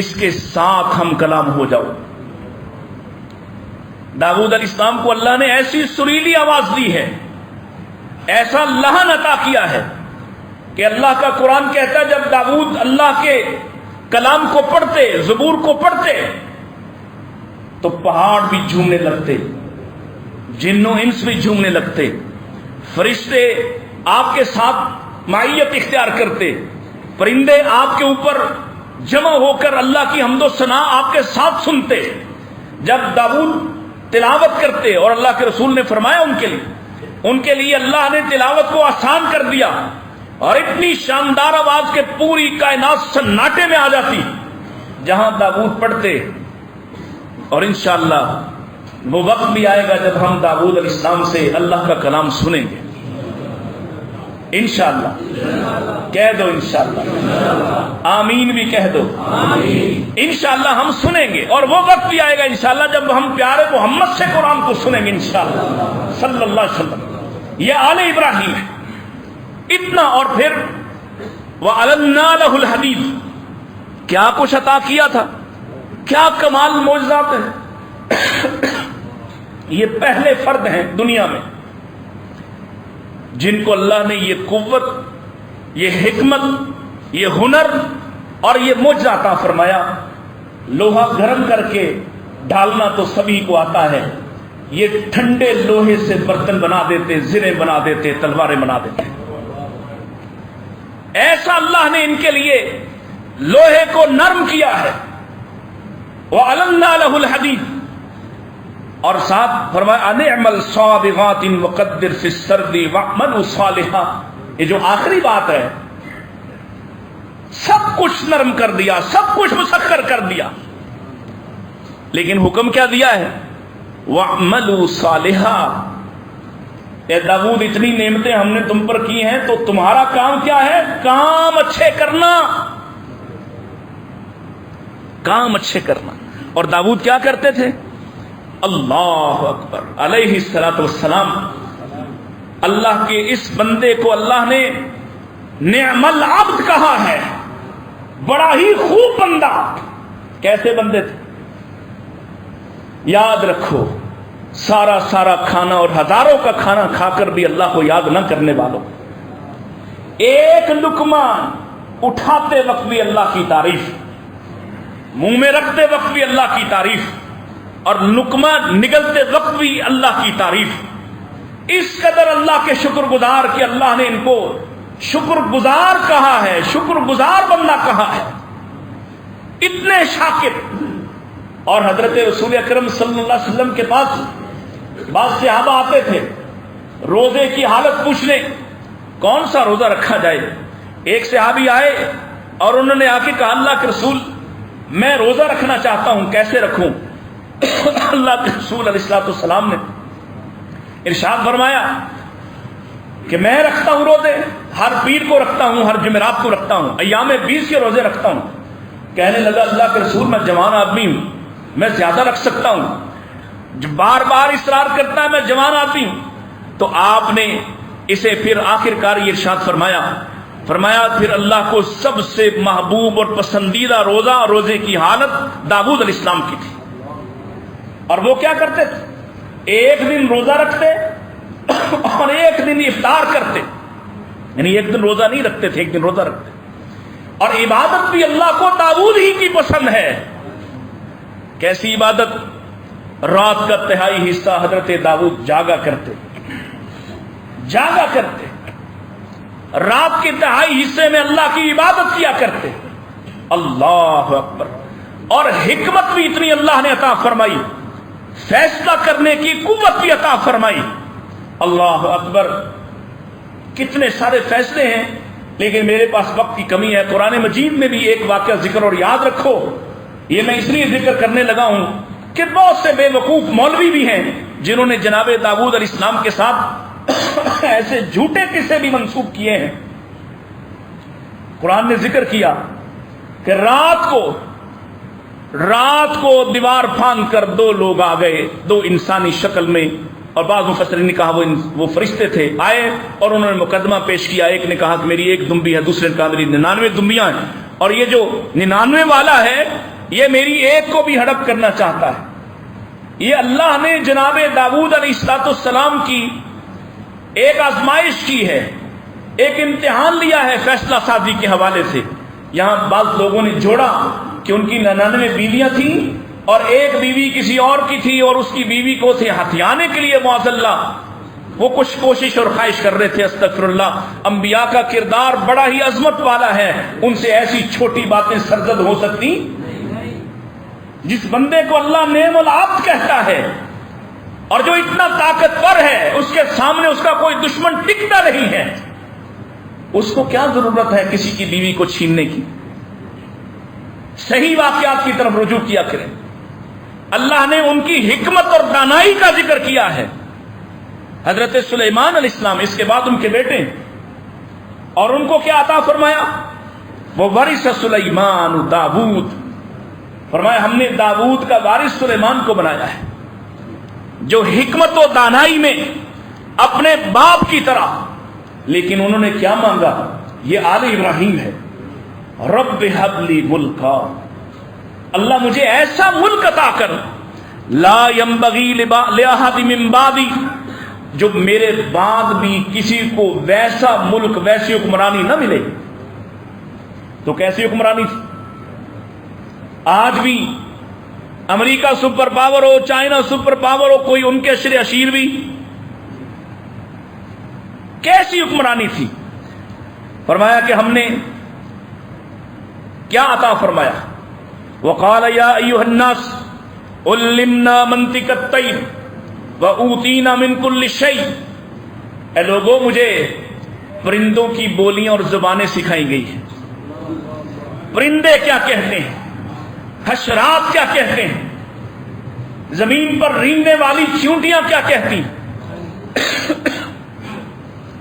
[SPEAKER 1] اس کے ساتھ ہم کلام ہو جاؤ۔ داؤد علیہ السلام کو اللہ نے ایسی سریلی آواز دی ہے، ایسا لہن عطا کیا ہے کہ اللہ کا قرآن کہتا ہے جب داؤد اللہ کے کلام کو پڑھتے، زبور کو پڑھتے، تو پہاڑ بھی جھومنے لگتے، جن و انس بھی جھومنے لگتے، فرشتے آپ کے ساتھ معیت اختیار کرتے، پرندے آپ کے اوپر جمع ہو کر اللہ کی حمد و ثنا آپ کے ساتھ سنتے جب داؤد تلاوت کرتے۔ اور اللہ کے رسول نے فرمایا ان کے لیے اللہ نے تلاوت کو آسان کر دیا، اور اتنی شاندار آواز کہ پوری کائنات سناٹے میں آ جاتی جہاں داؤد پڑھتے۔ اور انشاءاللہ وہ وقت بھی آئے گا جب ہم داؤد علیہ السلام سے اللہ کا کلام سنیں گے انشاءاللہ۔ کہہ دو انشاءاللہ، آمین بھی کہہ دو، انشاءاللہ ہم سنیں گے۔ اور وہ وقت بھی آئے گا انشاءاللہ جب ہم پیارے محمد سے قرآن کو سنیں گے انشاءاللہ صلی اللہ علیہ وسلم۔ یہ آل ابراہیم ہے اتنا۔ اور پھر وَعَلَنَّا لَهُ الْحَدِيدَ، کیا کچھ عطا کیا تھا، کیا کمال معجزات ہیں۔ یہ پہلے فرد ہیں دنیا میں جن کو اللہ نے یہ قوت، یہ حکمت، یہ ہنر اور یہ معجزہ عطا فرمایا۔ لوہا گرم کر کے ڈالنا تو سبھی کو آتا ہے، یہ ٹھنڈے لوہے سے برتن بنا دیتے، زریں بنا دیتے، تلواریں بنا دیتے۔ ایسا اللہ نے ان کے لیے لوہے کو نرم کیا ہے۔ وَعَلَنَّا لَهُ الْحَدِيدَ، اور ساتھ فرمایا اَنِعْمَلْ صَابِغَاتٍ وَقَدِّرْ فِي السَّرْدِ وَاعْمَلُوا صَالِحًا۔ یہ جو آخری بات ہے، سب کچھ نرم کر دیا، سب کچھ مسخر کر دیا، لیکن حکم کیا دیا ہے؟ وَاعْمَلُوا صَالِحًا۔ اے داؤد اتنی نعمتیں ہم نے تم پر کی ہیں تو تمہارا کام کیا ہے؟ کام اچھے کرنا، کام اچھے کرنا۔ اور داؤد کیا کرتے تھے؟ اللہ اکبر، علیہ الصلوۃ والسلام، اللہ کے اس بندے کو اللہ نے نعم العبد کہا ہے، بڑا ہی خوب بندہ۔ کیسے بندے تھے؟ یاد رکھو، سارا کھانا اور ہزاروں کا کھانا کھا کر بھی اللہ کو یاد نہ کرنے والوں، ایک لقمہ اٹھاتے وقت بھی اللہ کی تعریف، منہ میں رکھتے وقت بھی اللہ کی تعریف، اور لقمہ نگلتے وقت بھی اللہ کی تعریف۔ اس قدر اللہ کے شکر گزار کہ اللہ نے ان کو شکر گزار کہا ہے، شکر گزار بندہ کہا ہے، اتنے شاکر۔ اور حضرت رسول اکرم صلی اللہ علیہ وسلم کے پاس بعض صحابہ آتے تھے روزے کی حالت پوچھنے، کون سا روزہ رکھا جائے۔ ایک صحابی آئے اور انہوں نے آ کے کہا اللہ کے رسول میں روزہ رکھنا چاہتا ہوں، کیسے رکھوں؟ اللہ کے رسول علیہ الصلوۃ والسلام نے ارشاد فرمایا کہ میں رکھتا ہوں روزے، ہر پیر کو رکھتا ہوں، ہر جمعرات کو رکھتا ہوں، ایام 20 کے روزے رکھتا ہوں۔ کہنے لگا اللہ کے رسول میں جوان آدمی ہوں، میں زیادہ رکھ سکتا ہوں، بار بار اصرار کرتا ہے میں جوان آدمی ہوں۔ تو آپ نے اسے پھر آخر کار یہ ارشاد فرمایا پھر اللہ کو سب سے محبوب اور پسندیدہ روزہ روزے کی حالت داؤد علیہ السلام کی تھی۔ اور وہ کیا کرتے تھے؟ ایک دن روزہ رکھتے اور ایک دن افطار کرتے، یعنی ایک دن روزہ نہیں رکھتے تھے، ایک دن روزہ رکھتے۔ اور عبادت بھی اللہ کو داؤد ہی کی پسند ہے۔ کیسی عبادت؟ رات کا تہائی حصہ حضرت داؤد جاگا کرتے، رات کے تہائی حصے میں اللہ کی عبادت کیا کرتے۔ اللہ اکبر۔ اور حکمت بھی اتنی اللہ نے عطا فرمائی، فیصلہ کرنے کی قوت بھی عطا فرمائی۔ اللہ اکبر، کتنے سارے فیصلے ہیں، لیکن میرے پاس وقت کی کمی ہے۔ قرآن مجید میں بھی ایک واقعہ ذکر اور یاد رکھو، یہ میں اس لیے ذکر کرنے لگا ہوں کہ بہت سے بے وقوف مولوی بھی ہیں جنہوں نے جناب داؤد علیہ السلام کے ساتھ ایسے جھوٹے قصے بھی منسوب کیے ہیں۔ قرآن نے ذکر کیا کہ رات کو دیوار پھاند کر 2 لوگ آ گئے، 2 انسانی شکل میں، اور بعض مفسرین نے کہا وہ فرشتے تھے، آئے اور انہوں نے مقدمہ پیش کیا۔ ایک نے کہا کہ میری 1 دمبی ہے، دوسرے نے کہا میری 99 دمبیاں ہیں، اور یہ جو 99 والا ہے یہ میری 1 کو بھی ہڑپ کرنا چاہتا ہے۔ یہ اللہ نے جناب داؤد علیہ السلام کی ایک آزمائش کی ہے، ایک امتحان لیا ہے فیصلہ سازی کے حوالے سے۔ یہاں بعض لوگوں نے جوڑا کہ ان کی 99 بیویاں تھیں اور 1 بیوی کسی اور کی تھی، اور اس کی بیوی کو تھے ہتھیانے کے لیے معاذ اللہ وہ کچھ کوشش اور خواہش کر رہے تھے۔ استغفر اللہ۔ انبیاء کا کردار بڑا ہی عظمت والا ہے، ان سے ایسی چھوٹی باتیں سرزد ہو سکتی؟ جس بندے کو اللہ نعم العبد کہتا ہے اور جو اتنا طاقتور ہے، اس کے سامنے اس کا کوئی دشمن ٹکتا نہیں ہے، اس کو کیا ضرورت ہے کسی کی بیوی کو چھیننے کی؟ صحیح واقعات کی طرف رجوع کیا کریں۔ اللہ نے ان کی حکمت اور دانائی کا ذکر کیا ہے۔ حضرت سلیمان علیہ السلام، اس کے بعد ان کے بیٹے، اور ان کو کیا عطا فرمایا؟ وہ ورث سلیمان داؤد، فرمایا ہم نے داؤد کا وارث سلیمان کو بنایا ہے، جو حکمت و دانائی میں اپنے باپ کی طرح۔ لیکن انہوں نے کیا مانگا؟ یہ آل ابراہیم ہے، رب ہب لی ملکا، اللہ مجھے ایسا ملک عطا کر، لا ينبغی لأحد من بعدی، جو میرے بعد بھی کسی کو ویسا ملک، ویسی حکمرانی نہ ملے۔ تو کیسی حکمرانی تھی؟ آج بھی امریکہ سپر پاور ہو، چائنا سپر پاور ہو، کوئی ان کے اشر عشیر بھی، کیسی حکمرانی تھی؟ فرمایا کہ ہم نے کیا عطا فرمایا؟ وقال یا ایھا الناس علمنا منطق الطیر واوتینا من کل شیء، اے لوگوں مجھے پرندوں کی بولیاں اور زبانیں سکھائی گئی ہیں۔ پرندے کیا کہتے ہیں، حشرات کیا کہتے ہیں، زمین پر رینگنے والی چیونٹیاں کیا کہتی ہیں؟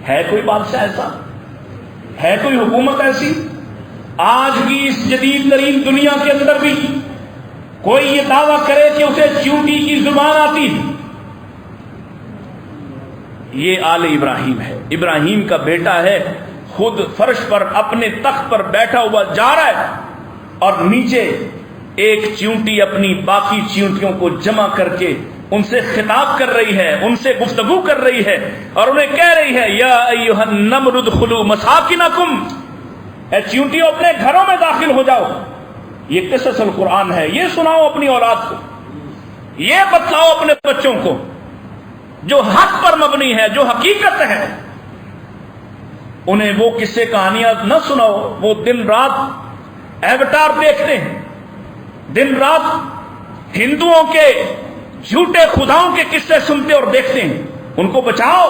[SPEAKER 1] ہے کوئی بادشاہ ایسا؟ ہے کوئی حکومت ایسی؟ آج کی اس جدید ترین دنیا کے اندر بھی کوئی یہ دعویٰ کرے کہ اسے چیونٹی کی زبان آتی ہے؟ یہ آل ابراہیم ہے، ابراہیم کا بیٹا ہے، خود فرش پر اپنے تخت پر بیٹھا ہوا جا رہا ہے، اور نیچے ایک چیونٹی اپنی باقی چیونٹیوں کو جمع کر کے ان سے خطاب کر رہی ہے، ان سے گفتگو کر رہی ہے اور انہیں کہہ رہی ہے یا ایھا النمر ادخلوا مساکنکم، اے چیونٹیوں اپنے گھروں میں داخل ہو جاؤ۔ یہ قصص القرآن ہے، یہ سناؤ اپنی اولاد کو، یہ بتلاؤ اپنے بچوں کو جو حق پر مبنی ہے، جو حقیقت ہے۔ انہیں وہ قصے کہانیاں نہ سناؤ، وہ دن رات ایوٹار دیکھتے ہیں، دن رات ہندوؤں کے جھوٹے خداؤں کے قصے سنتے اور دیکھتے ہیں۔ ان کو بچاؤ،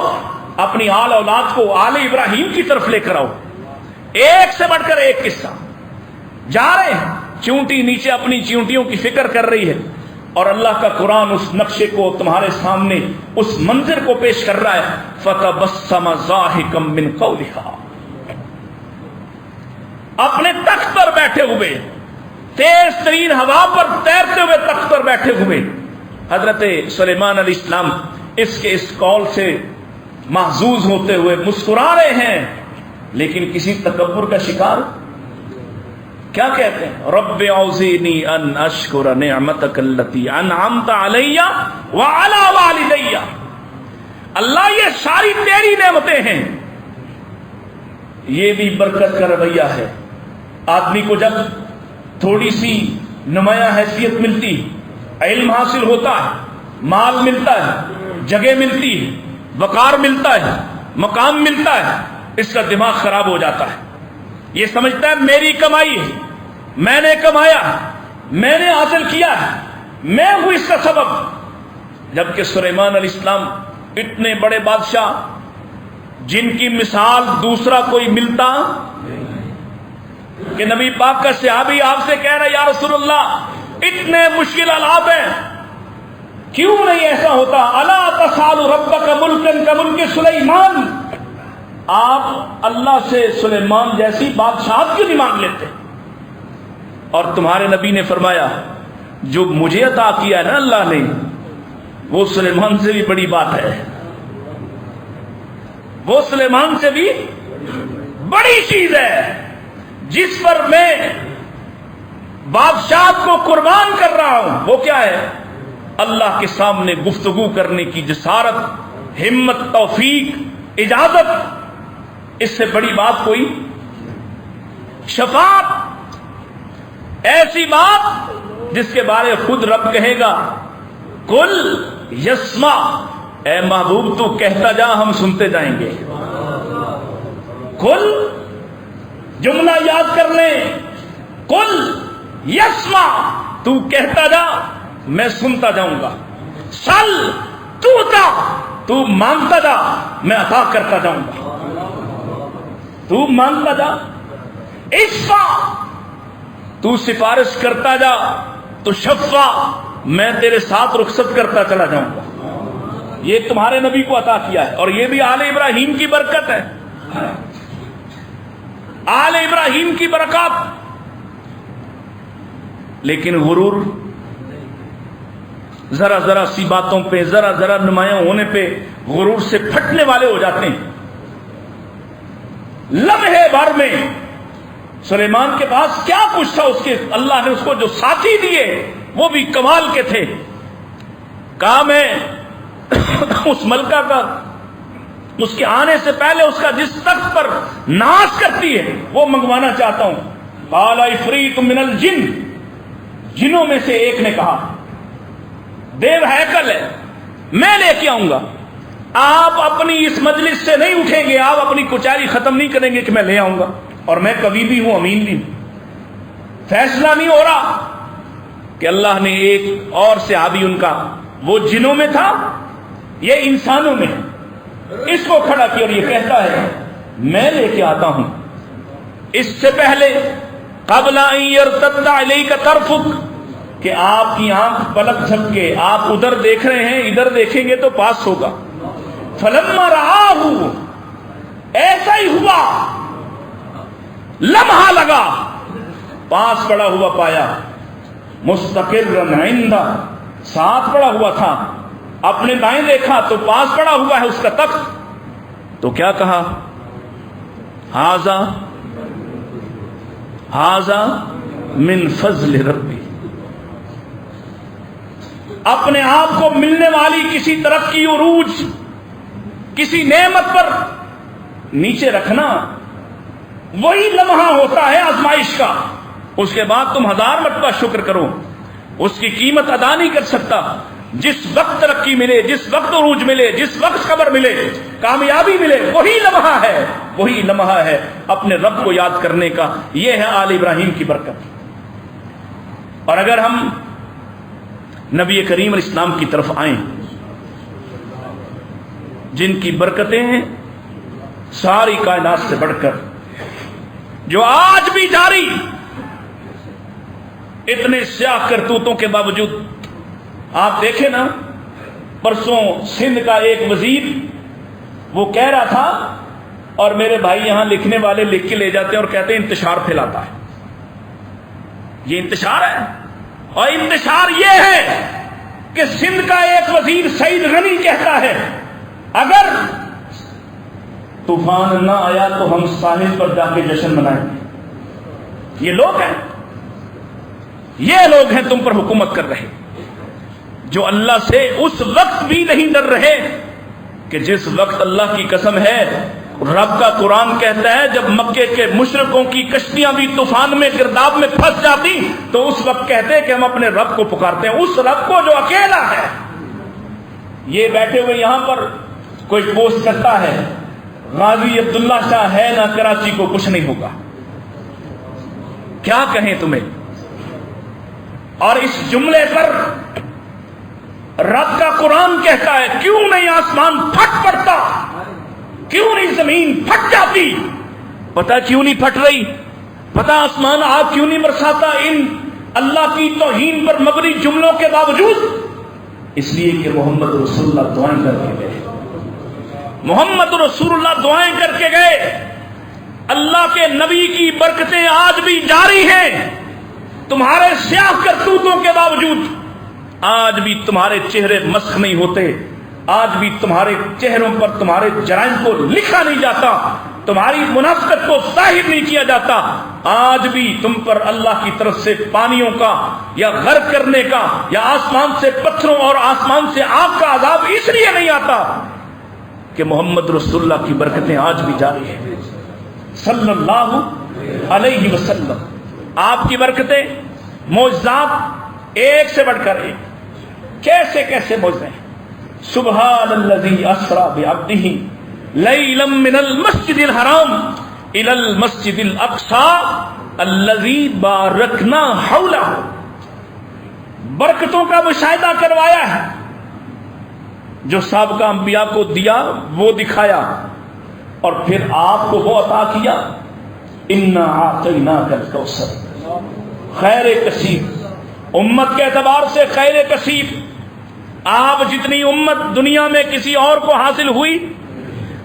[SPEAKER 1] اپنی آل اولاد کو آل ابراہیم کی طرف لے کر آؤ۔ ایک سے بڑھ کر ایک قصہ جا رہے ہیں، چونٹی نیچے اپنی چونٹیوں کی فکر کر رہی ہے اور اللہ کا قرآن اس نقشے کو تمہارے سامنے، اس منظر کو پیش کر رہا ہے۔ فَتَبَسَّمَ ضَاحِكًا مِّن قَوْلِهَا، اپنے تخت پر بیٹھے ہوئے، تیز ترین ہوا پر تیرتے ہوئے تخت پر بیٹھے ہوئے حضرت سلیمان علیہ السلام اس قول سے محظوظ ہوتے ہوئے مسکرا رہے ہیں، لیکن کسی تکبر کا شکار کیا کہتے ہیں؟ رب اوزعنی ان اشکر نعمتک التی انعمت علی وعلی والدی، اللہ یہ ساری تیری نعمتیں ہیں۔ یہ بھی برکت کا رویہ ہے۔ آدمی کو جب تھوڑی سی نمایاں حیثیت ملتی، علم حاصل ہوتا ہے، مال ملتا ہے، جگہ ملتی ہے، وقار ملتا ہے، مقام ملتا ہے، اس کا دماغ خراب ہو جاتا ہے۔ یہ سمجھتا ہے میری کمائی ہے، میں نے کمایا، میں نے حاصل کیا ہے، میں ہوں اس کا سبب۔ جبکہ سلیمان علیہ السلام اتنے بڑے بادشاہ جن کی مثال دوسرا کوئی ملتا کہ نبی پاک کا صحابی آپ سے کہہ رہا ہے یا رسول اللہ اتنے مشکل حالات ہیں، کیوں نہیں ایسا ہوتا؟ الا تسال ربک ملکا کملک سلیمان، آپ اللہ سے سلیمان جیسی بادشاہت کیوں نہیں مانگ لیتے؟ اور تمہارے نبی نے فرمایا جو مجھے عطا کیا ہے نا اللہ نے، وہ سلیمان سے بھی بڑی بات ہے، وہ سلیمان سے بھی بڑی چیز ہے، جس پر میں بادشاہت کو قربان کر رہا ہوں۔ وہ کیا ہے؟ اللہ کے سامنے گفتگو کرنے کی جسارت، ہمت، توفیق، اجازت، اس سے بڑی بات کوئی؟ شفاعت، ایسی بات جس کے بارے خود رب کہے گا کل یسمع، اے محبوب تو کہتا جا ہم سنتے جائیں گے۔ کل، جملہ یاد کر لیں، کل یسمع، تو کہتا جا میں سنتا جاؤں گا۔ سل توتا، تو مانگتا جا میں عطا کرتا جاؤں گا۔ تو مانگتا جا۔ اشفع، تو سفارش کرتا جا تو شفع، میں تیرے ساتھ رخصت کرتا چلا جاؤں گا۔ یہ تمہارے نبی کو عطا کیا ہے، اور یہ بھی آل ابراہیم کی برکت ہے، آل ابراہیم کی برکات۔ لیکن غرور ذرا ذرا سی باتوں پہ، ذرا ذرا نمایاں ہونے پہ غرور سے پھٹنے والے ہو جاتے ہیں۔ لمحے بھر میں سلیمان کے پاس کیا کچھ تھا، اس کے اللہ نے اس کو جو ساتھی دیے وہ بھی کمال کے تھے۔ کہا میں اس ملکہ کا، اس کے آنے سے پہلے اس کا جس تخت پر ناز کرتی ہے وہ منگوانا چاہتا ہوں۔ قال عفریت من الجن، جنوں میں سے ایک نے کہا، دیو ہیکل ہے، میں لے کے آؤں گا۔ آپ اپنی اس مجلس سے نہیں اٹھیں گے، آپ اپنی کچہری ختم نہیں کریں گے کہ میں لے آؤں گا، اور میں کبھی بھی ہوں، امین بھی ہوں۔ فیصلہ نہیں ہو رہا کہ اللہ نے ایک اور صحابی ان کا، وہ جنوں میں تھا یہ انسانوں میں، اس کو کھڑا کیا اور یہ کہتا ہے میں لے کے آتا ہوں۔ اس سے پہلے قبل ان یرتد الیک طرفک، کہ آپ کی آنکھ پلک جھپکے، آپ ادھر دیکھ رہے ہیں، ادھر دیکھیں گے تو پاس ہوگا۔ فلما رآہ، ایسا ہی ہوا، لمحہ لگا، پاس پڑا ہوا پایا، مستقرا عندہ، ساتھ پڑا ہوا تھا، اپنے دائیں دیکھا تو پاس پڑا ہوا ہے اس کا تخت، تو کیا کہا؟ ھذا من فضل ربی، اپنے آپ کو ملنے والی کسی ترقی عروج، کسی نعمت پر نیچے رکھنا، وہی لمحہ ہوتا ہے آزمائش کا. اس کے بعد تم 1000 مرتبہ شکر کرو، اس کی قیمت ادا نہیں کر سکتا. جس وقت ترقی ملے، جس وقت عروج ملے، جس وقت خبر ملے، کامیابی ملے، وہی لمحہ ہے، وہی لمحہ ہے اپنے رب کو یاد کرنے کا. یہ ہے آل ابراہیم کی برکت. اور اگر ہم نبی کریم علیہ السلام کی طرف آئیں، جن کی برکتیں ہیں ساری کائنات سے بڑھ کر، جو آج بھی جاری، اتنے سیاہ کرتوتوں کے باوجود. آپ دیکھیں نا، پرسوں سندھ کا ایک وزیر وہ کہہ رہا تھا، اور میرے بھائی یہاں لکھنے والے لکھ کے لے جاتے ہیں اور کہتے ہیں انتشار پھیلاتا ہے. یہ انتشار ہے. اور انتشار یہ ہے کہ سندھ کا ایک وزیر سعید غنی کہتا ہے اگر طوفان نہ آیا تو ہم ساحل پر جا کے جشن منائیں گے. یہ لوگ ہیں، یہ لوگ ہیں تم پر حکومت کر رہے، جو اللہ سے اس وقت بھی نہیں ڈر رہے کہ جس وقت اللہ کی قسم ہے رب کا قرآن کہتا ہے جب مکے کے مشرکوں کی کشتیاں بھی طوفان میں گرداب میں پھنس جاتی تو اس وقت کہتے کہ ہم اپنے رب کو پکارتے ہیں، اس رب کو جو اکیلا ہے. یہ بیٹھے ہوئے یہاں پر کوئی پوسٹ کرتا ہے غازی عبداللہ شاہ ہے نہ کراچی کو کچھ نہیں ہوگا. کیا کہیں تمہیں؟ اور اس جملے پر رب کا قرآن کہتا ہے کیوں نہیں آسمان پھٹ پڑتا، کیوں نہیں زمین پھٹ جاتی؟ پتہ کیوں نہیں پھٹ رہی؟ پتہ آسمان آگ کیوں نہیں برساتا ان اللہ کی توہین پر مبنی جملوں کے باوجود؟ اس لیے کہ محمد رسول اللہ دعائیں کر کے گئے. محمد رسول اللہ دعائیں کر کے گئے. اللہ کے نبی کی برکتیں آج بھی جاری ہیں. تمہارے سیاہ کرتوتوں کے باوجود آج بھی تمہارے چہرے مسخ نہیں ہوتے، آج بھی تمہارے چہروں پر تمہارے جرائم کو لکھا نہیں جاتا، تمہاری منافقت کو ظاہر نہیں کیا جاتا. آج بھی تم پر اللہ کی طرف سے پانیوں کا یا غرق کرنے کا یا آسمان سے پتھروں اور آسمان سے آگ کا عذاب اس لیے نہیں آتا کہ محمد رسول اللہ کی برکتیں آج بھی جاری ہیں صلی اللہ علیہ وسلم. آپ کی برکتیں، معجزات ایک سے بڑھ کر ایک، کیسے کیسے معجزے ہیں. سبحان الذی اسری بعبدہ لیلا من المسجد الحرام الی المسجد الاقصی الذی بارکنا حولہ. برکتوں کا مشاہدہ کروایا ہے، جو سابقہ انبیاء کو دیا وہ دکھایا، اور پھر آپ کو وہ عطا کیا. انا اعطیناک الکوثر، خیر کثیر، امت کے اعتبار سے خیر کثیر. آپ جتنی امت دنیا میں کسی اور کو حاصل ہوئی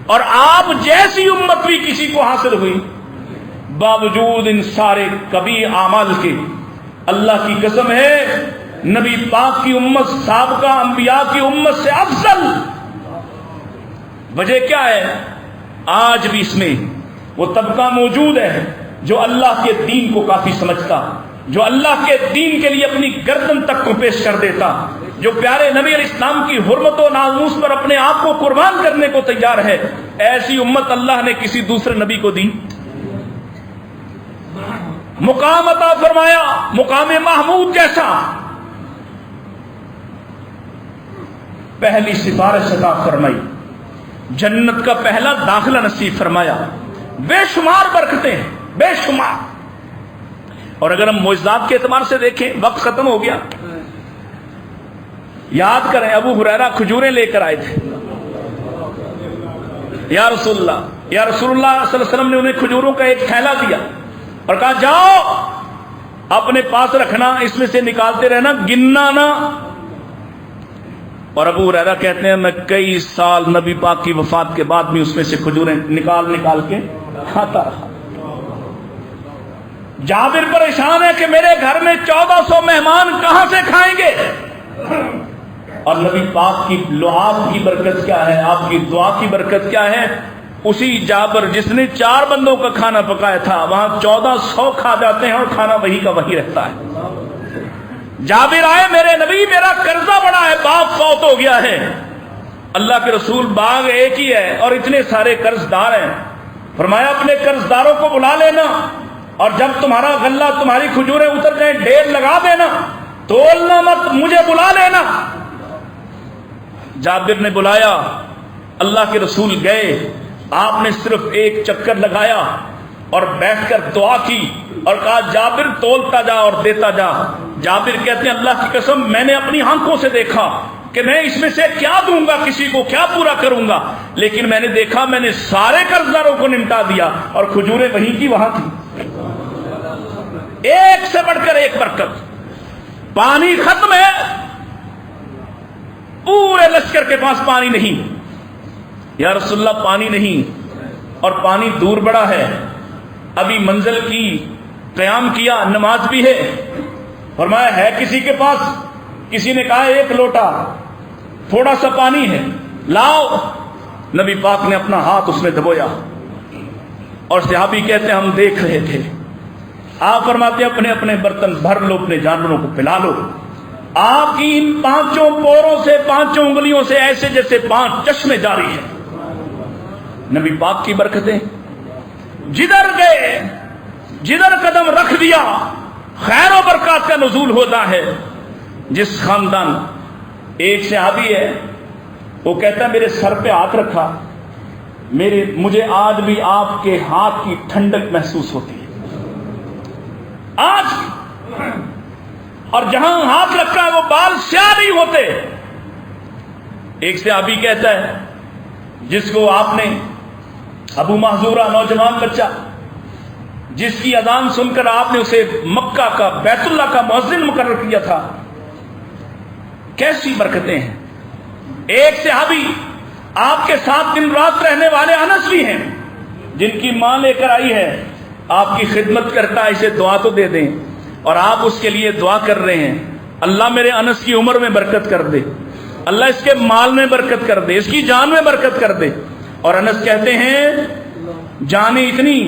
[SPEAKER 1] اور آپ جیسی امت بھی کسی کو حاصل ہوئی، باوجود ان سارے کبھی اعمال کے اللہ کی قسم ہے نبی پاک کی امت سابقہ انبیاء کی امت سے افضل. وجہ کیا ہے؟ آج بھی اس میں وہ طبقہ موجود ہے جو اللہ کے دین کو کافی سمجھتا، جو اللہ کے دین کے لیے اپنی گردن تک کو پیش کر دیتا، جو پیارے نبی علیہ السلام کی حرمت و ناموس پر اپنے آپ کو قربان کرنے کو تیار ہے. ایسی امت اللہ نے کسی دوسرے نبی کو دی؟ مقام عطا فرمایا، مقام محمود جیسا. پہلی سفارش عطا فرمائی، جنت کا پہلا داخلہ نصیب فرمایا. بے شمار برکتیں ہیں، بے شمار. اور اگر ہم معجزات کے اعتبار سے دیکھیں، وقت ختم ہو گیا. یاد کریں ابو ہریرہ کھجوریں لے کر آئے تھے. یا رسول اللہ، یا رسول اللہ صلی اللہ علیہ وسلم نے انہیں کھجوروں کا ایک تھیلا دیا اور کہا جاؤ اپنے پاس رکھنا، اس میں سے نکالتے رہنا، گننا نہ. اور ابو ہریرہ کہتے ہیں میں کئی سال نبی پاک کی وفات کے بعد بھی اس میں سے کھجوریں نکال نکال کے کھاتا رہا. جابر پریشان ہے کہ میرے گھر میں 1400 مہمان کہاں سے کھائیں گے. اور نبی پاک کی لعاب کی برکت کیا ہے، آپ کی دعا کی برکت کیا ہے. اسی جابر جس نے 4 بندوں کا کھانا پکایا تھا، وہاں 1400 کھا جاتے ہیں اور کھانا وہی کا وہی رہتا ہے. جابر آئے، میرے نبی میرا قرضہ بڑا ہے، باپ فوت ہو گیا ہے۔ اللہ کے رسول باغ ایک ہی ہے اور اتنے سارے قرض دار ہیں، فرمایا اپنے قرض داروں کو بلا لینا اور جب تمہارا غلہ تمہاری کھجوریں اتر جائیں ڈھیر لگا دینا، تولنا مت، مجھے بلا لینا۔ جابر نے بلایا، اللہ کے رسول گئے، آپ نے صرف ایک چکر لگایا اور بیٹھ کر دعا کی اور کہا جابر تولتا جا اور دیتا جا۔ جابر کہتے ہیں اللہ کی قسم میں نے اپنی آنکھوں سے دیکھا کہ میں اس میں سے کیا دوں گا، کسی کو کیا پورا کروں گا، لیکن میں نے دیکھا میں نے سارے قرض داروں کو نمٹا دیا اور کھجوریں وہیں کی وہاں تھی۔ ایک سے بڑھ کر ایک برکت۔ پانی ختم ہے، پورے لشکر کے پاس پانی نہیں، یا رسول اللہ پانی نہیں، اور پانی دور بڑا ہے، ابھی منزل کی قیام کیا، نماز بھی ہے۔ فرمایا ہے کسی کے پاس؟ کسی نے کہا ایک لوٹا تھوڑا سا پانی ہے، لاؤ۔ نبی پاک نے اپنا ہاتھ اس میں دبویا اور صحابی کہتے ہیں ہم دیکھ رہے تھے۔ آپ فرماتے ہیں اپنے اپنے برتن بھر لو، اپنے جانوروں کو پلا لو۔ آپ کی ان پانچوں پوروں سے، پانچوں انگلیوں سے ایسے جیسے 5 چشمے جاری ہیں۔ نبی پاک کی برکتیں، جدھر گئے جدھر قدم رکھ دیا خیر و برکات کا نزول ہوتا ہے۔ جس خاندان، ایک صحابی ہے وہ کہتا ہے میرے سر پہ ہاتھ رکھا، مجھے آج بھی آپ کے ہاتھ کی ٹھنڈک محسوس ہوتی ہے آج، اور جہاں ہاتھ رکھا ہے وہ بال سیاہ نہیں ہوتے۔ ایک صحابی کہتا ہے جس کو آپ نے ابو محذورہ نوجوان بچہ، جس کی اذان سن کر آپ نے اسے مکہ کا بیت اللہ کا مؤذن مقرر کیا تھا، کیسی برکتیں ہیں۔ ایک صحابی آپ کے ساتھ دن رات رہنے والے انس بھی ہیں، جن کی ماں لے کر آئی ہے، آپ کی خدمت کرتا ہے، اسے دعا تو دے دیں، اور آپ اس کے لیے دعا کر رہے ہیں اللہ میرے انس کی عمر میں برکت کر دے، اللہ اس کے مال میں برکت کر دے، اس کی جان میں برکت کر دے۔ اور انس کہتے ہیں جانیں اتنی،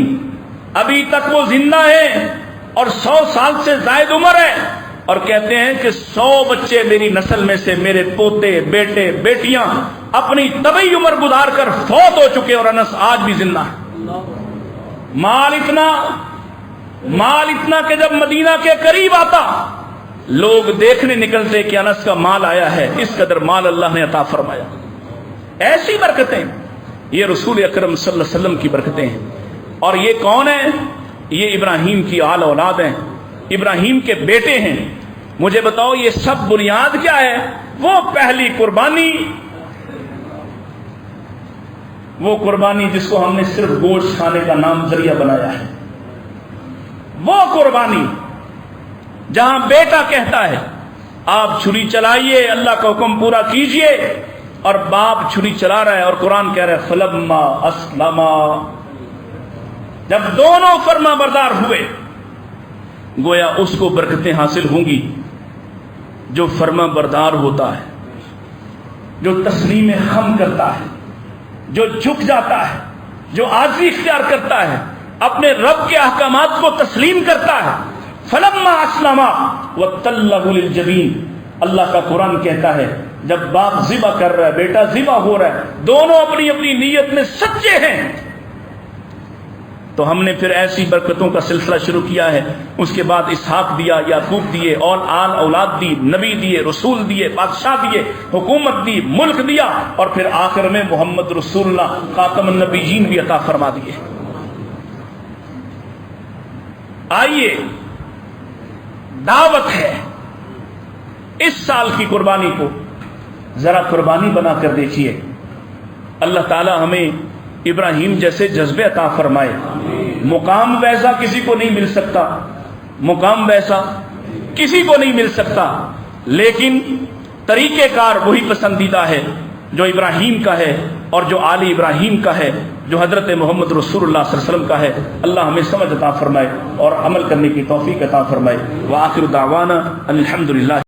[SPEAKER 1] ابھی تک وہ زندہ ہے اور 100 سال سے زائد عمر ہے، اور کہتے ہیں کہ 100 بچے میری نسل میں سے، میرے پوتے بیٹے بیٹیاں اپنی طبعی عمر گزار کر فوت ہو چکے، اور انس آج بھی زندہ ہے۔ مال اتنا کہ جب مدینہ کے قریب آتا لوگ دیکھنے نکلتے کہ انس کا مال آیا ہے، اس قدر مال اللہ نے عطا فرمایا۔ ایسی برکتیں، یہ رسول اکرم صلی اللہ علیہ وسلم کی برکتیں ہیں۔ اور یہ کون ہیں؟ یہ ابراہیم کی آل اولاد ہیں، ابراہیم کے بیٹے ہیں۔ مجھے بتاؤ یہ سب بنیاد کیا ہے؟ وہ پہلی قربانی، وہ قربانی جس کو ہم نے صرف گوشت کھانے کا نام ذریعہ بنایا ہے، وہ قربانی جہاں بیٹا کہتا ہے آپ چھری چلائیے، اللہ کا حکم پورا کیجئے، اور باپ چھری چلا رہا ہے، اور قرآن کہہ رہا ہے فلما اسلما، جب دونوں فرما بردار ہوئے، گویا اس کو برکتیں حاصل ہوں گی جو فرما بردار ہوتا ہے، جو تسلیم خم کرتا ہے، جو جھک جاتا ہے، جو عاجزی اختیار کرتا ہے، اپنے رب کے احکامات کو تسلیم کرتا ہے۔ فلما اسلما وتلہ للجبین، اللہ کا قرآن کہتا ہے جب باپ ذبح کر رہا ہے، بیٹا ذبح ہو رہا ہے، دونوں اپنی اپنی نیت میں سچے ہیں، تو ہم نے پھر ایسی برکتوں کا سلسلہ شروع کیا ہے۔ اس کے بعد اسحاق دیا، یعقوب دیے، اور آل اولاد دی، نبی دیے، رسول دیے، بادشاہ دیے، حکومت دی، ملک دیا، اور پھر آخر میں محمد رسول اللہ خاتم النبیین بھی عطا فرما دیے۔ آئیے دعوت ہے اس سال کی قربانی کو ذرا قربانی بنا کر دیکھیے، اللہ تعالی ہمیں ابراہیم جیسے جذبے عطا فرمائے۔ مقام ویسا کسی کو نہیں مل سکتا، مقام ویسا کسی کو نہیں مل سکتا، لیکن طریقہ کار وہی پسندیدہ ہے جو ابراہیم کا ہے اور جو آل ابراہیم کا ہے، جو حضرت محمد رسول اللہ صلی اللہ علیہ وسلم کا ہے۔ اللہ ہمیں سمجھ عطا فرمائے اور عمل کرنے کی توفیق عطا فرمائے۔ وآخر دعوانا الحمدللہ۔